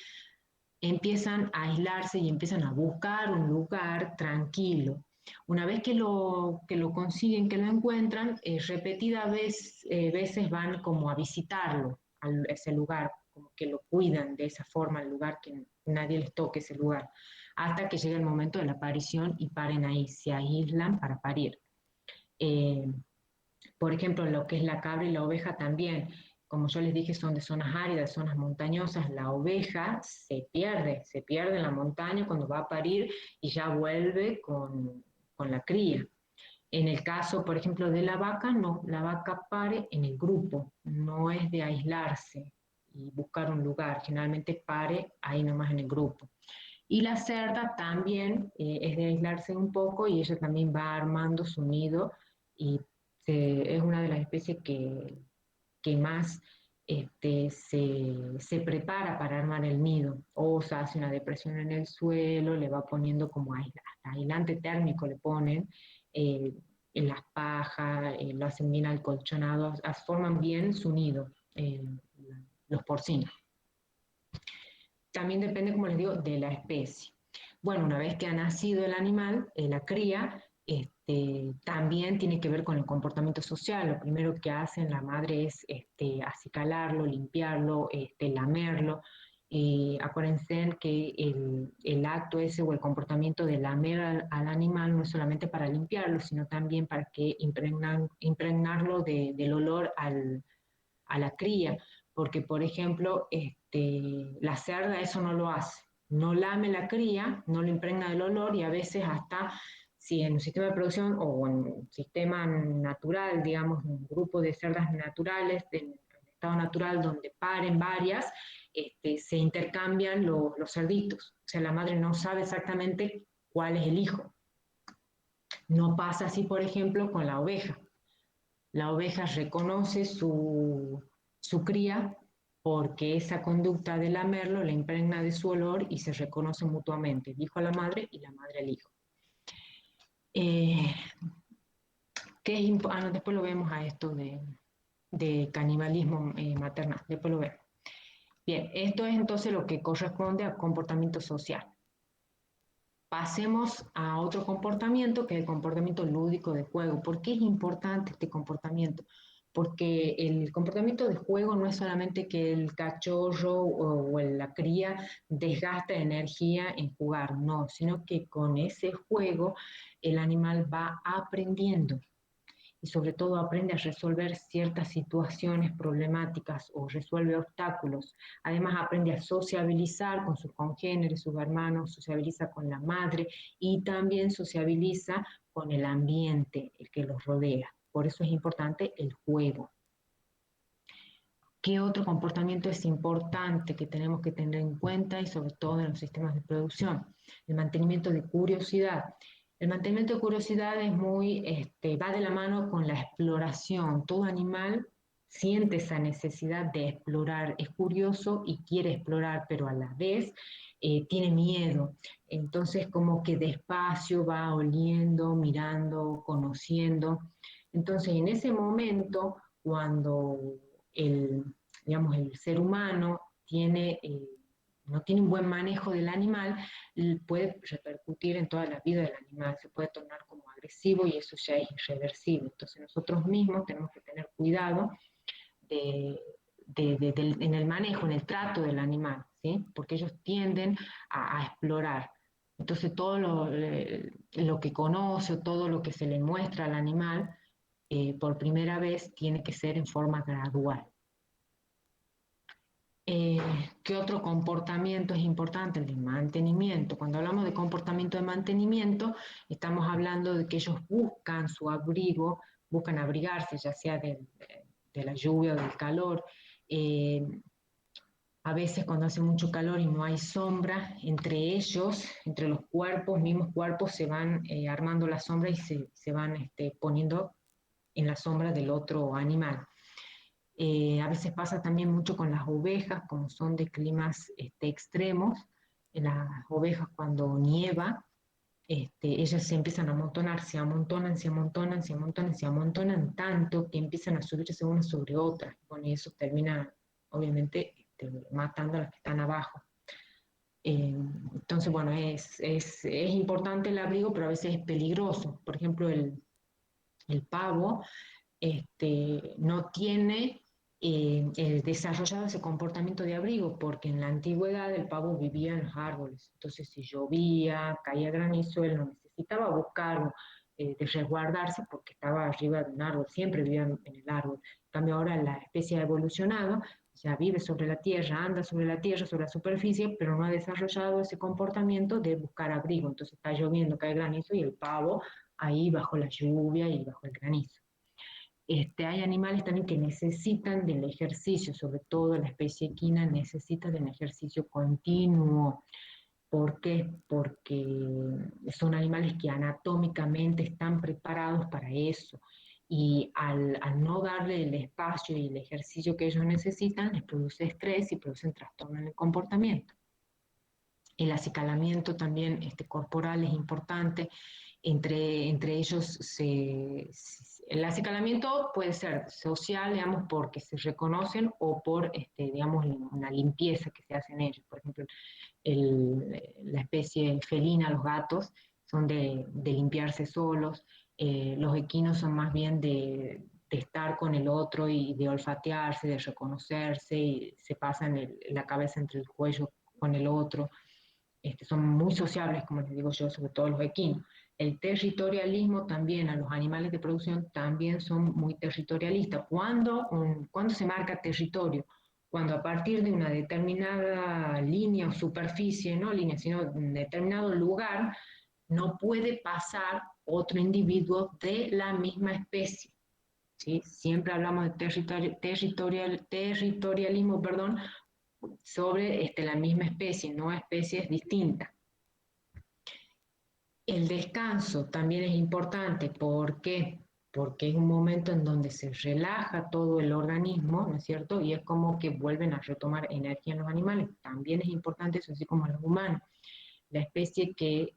empiezan a aislarse y empiezan a buscar un lugar tranquilo. Una vez que lo consiguen, que lo encuentran, repetidas veces van como a visitarlo, a ese lugar, como que lo cuidan de esa forma, el lugar, que nadie les toque ese lugar, hasta que llega el momento de la aparición y paren ahí, se aíslan para parir. Eh, por ejemplo, lo que es la cabra y la oveja también, como yo les dije, son de zonas áridas, zonas montañosas. La oveja se pierde en la montaña cuando va a parir y ya vuelve con la cría. En el caso, por ejemplo, de la vaca, no, la vaca pare en el grupo, no es de aislarse y buscar un lugar, generalmente pare ahí nomás en el grupo. Y la cerda también es de aislarse un poco y ella también va armando su nido y es una de las especies que más se prepara para armar el nido. O se hace una depresión en el suelo, le va poniendo como hasta aislante térmico le ponen, en las pajas, lo hacen bien acolchonados, forman bien su nido, los porcinos. También depende, como les digo, de la especie. Bueno, una vez que ha nacido el animal, la cría, también tiene que ver con el comportamiento social. Lo primero que hacen la madre es acicalarlo, limpiarlo, lamerlo. Acuérdense que el acto ese o el comportamiento de lamer al animal no es solamente para limpiarlo, sino también para que impregnarlo del olor a la cría, porque por ejemplo, la cerda eso no lo hace, no lame la cría, no le impregna el olor y a veces hasta si en un sistema de producción o en un sistema natural, digamos, un grupo de cerdas naturales, en estado natural donde paren varias, se intercambian los cerditos, o sea, la madre no sabe exactamente cuál es el hijo. No pasa así, por ejemplo, con la oveja. La oveja reconoce su cría porque esa conducta de lamerlo le impregna de su olor y se reconoce mutuamente, el hijo a la madre y la madre al hijo. No, después lo vemos a esto de canibalismo maternal, después lo vemos. Bien, esto es entonces lo que corresponde al comportamiento social. Pasemos a otro comportamiento, que es el comportamiento lúdico de juego. ¿Por qué es importante este comportamiento? Porque el comportamiento de juego no es solamente que el cachorro o la cría desgasta energía en jugar, no, sino que con ese juego el animal va aprendiendo y sobre todo aprende a resolver ciertas situaciones problemáticas o resuelve obstáculos. Además aprende a sociabilizar con sus congéneres, sus hermanos, sociabiliza con la madre y también sociabiliza con el ambiente, el que los rodea. Por eso es importante el juego. ¿Qué otro comportamiento es importante que tenemos que tener en cuenta y sobre todo en los sistemas de producción? El mantenimiento de curiosidad. El mantenimiento de curiosidad es va de la mano con la exploración. Todo animal siente esa necesidad de explorar, es curioso y quiere explorar, pero a la vez tiene miedo. Entonces, como que despacio va oliendo, mirando, conociendo. Entonces, en ese momento, cuando el, digamos, el ser humano no tiene un buen manejo del animal, puede repercutir en toda la vida del animal, se puede tornar como agresivo y eso ya es irreversible. Entonces nosotros mismos tenemos que tener cuidado de, en el manejo, en el trato del animal, ¿sí? Porque ellos tienden a explorar. Entonces todo lo que conoce, todo lo que se le muestra al animal, por primera vez tiene que ser en forma gradual. ¿Qué otro comportamiento es importante? El de mantenimiento. Cuando hablamos de comportamiento de mantenimiento, estamos hablando de que ellos buscan su abrigo, buscan abrigarse, ya sea de la lluvia o del calor. A veces cuando hace mucho calor y no hay sombra, entre ellos, entre los cuerpos, mismos cuerpos, se van armando la sombra y se van poniendo en la sombra del otro animal. A veces pasa también mucho con las ovejas, como son de climas extremos. Las ovejas cuando nieva, ellas se empiezan a amontonar, se amontonan, se amontonan, se amontonan, se amontonan tanto que empiezan a subirse unas sobre otras. Bueno, y eso termina, obviamente, matando a las que están abajo. Entonces, bueno, es importante el abrigo, pero a veces es peligroso. Por ejemplo, el pavo no tiene desarrollado ese comportamiento de abrigo, porque en la antigüedad el pavo vivía en los árboles. Entonces, si llovía, caía granizo, él no necesitaba buscar de resguardarse porque estaba arriba de un árbol, siempre vivía en el árbol. En cambio, ahora la especie ha evolucionado, ya vive sobre la tierra, anda sobre la tierra, sobre la superficie, pero no ha desarrollado ese comportamiento de buscar abrigo. Entonces está lloviendo, cae granizo y el pavo ahí bajo la lluvia y bajo el granizo. Hay animales también que necesitan del ejercicio, sobre todo la especie equina necesita del ejercicio continuo. ¿Por qué? Porque son animales que anatómicamente están preparados para eso. Y al no darle el espacio y el ejercicio que ellos necesitan, les produce estrés y producen trastorno en el comportamiento. El acicalamiento también corporal es importante. Entre ellos, el acicalamiento puede ser social, digamos, porque se reconocen o por, digamos, una limpieza que se hace en ellos. Por ejemplo, la especie felina, los gatos, son de limpiarse solos. Los equinos son más bien de estar con el otro y de olfatearse, de reconocerse, y se pasan la cabeza entre el cuello con el otro. Son muy sociables, como les digo yo, sobre todo los equinos. El territorialismo también, a los animales de producción también son muy territorialistas. ¿Cuándo se marca territorio? Cuando a partir de una determinada línea o superficie, no línea, sino un determinado lugar, no puede pasar otro individuo de la misma especie. ¿Sí? Siempre hablamos de territorialismo, perdón, sobre la misma especie, no especies distintas. El descanso también es importante. ¿Por qué? Porque es un momento en donde se relaja todo el organismo, ¿no es cierto? Y es como que vuelven a retomar energía en los animales. También es importante eso, así como en los humanos. La especie que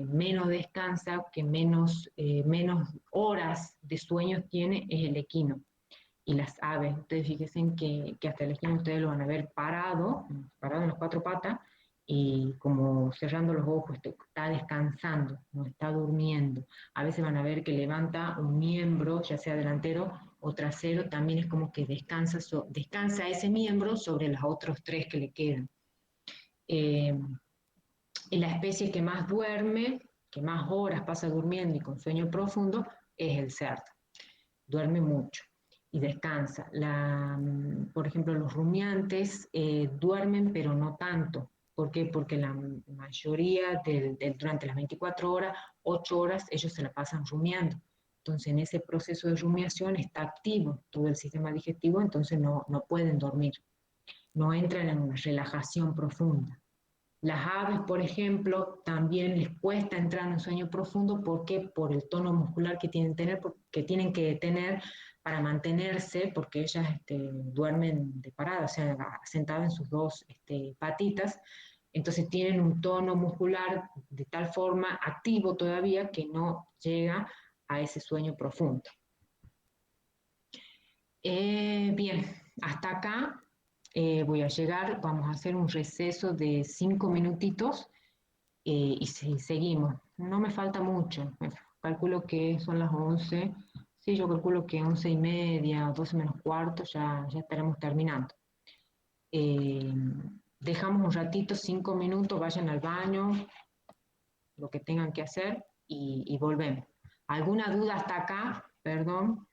menos descansa, que menos horas de sueño tiene, es el equino. Y las aves, ustedes fíjense que hasta el equino ustedes lo van a ver parado en las cuatro patas, y como cerrando los ojos, está descansando, no está durmiendo. A veces van a ver que levanta un miembro, ya sea delantero o trasero, también es como que descansa ese miembro sobre los otros tres que le quedan. Y la especie que más duerme, que más horas pasa durmiendo y con sueño profundo, es el cerdo. Duerme mucho y descansa. Por ejemplo, los rumiantes duermen, pero no tanto. ¿Por qué? Porque la mayoría durante las 24 horas, 8 horas, ellos se la pasan rumiando. Entonces, en ese proceso de rumiación está activo todo el sistema digestivo, entonces no pueden dormir. No entran en una relajación profunda. Las aves, por ejemplo, también les cuesta entrar en sueño profundo. ¿Por qué? Por el tono muscular que tienen que tener para mantenerse, porque ellas duermen de parada, o sea, sentadas en sus dos patitas. Entonces tienen un tono muscular de tal forma activo todavía que no llega a ese sueño profundo. Bien, hasta acá voy a llegar, vamos a hacer un receso de 5 minutitos y seguimos. No me falta mucho, calculo que son las 11. Sí, yo calculo que 11:30, 12 menos cuarto, ya estaremos terminando. Eh, Dejamos un ratito, 5 minutos, vayan al baño, lo que tengan que hacer y volvemos. ¿Alguna duda hasta acá? Perdón,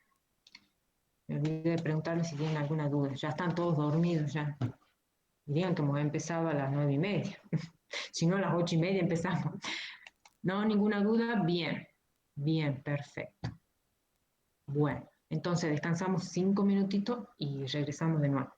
me olvidé de preguntarles si tienen alguna duda. Ya están todos dormidos ya. Digan que hemos empezado a las 9:30. Si no, a las 8:30 empezamos. No, ninguna duda. Bien, bien, perfecto. Bueno, entonces descansamos 5 minutitos y regresamos de nuevo.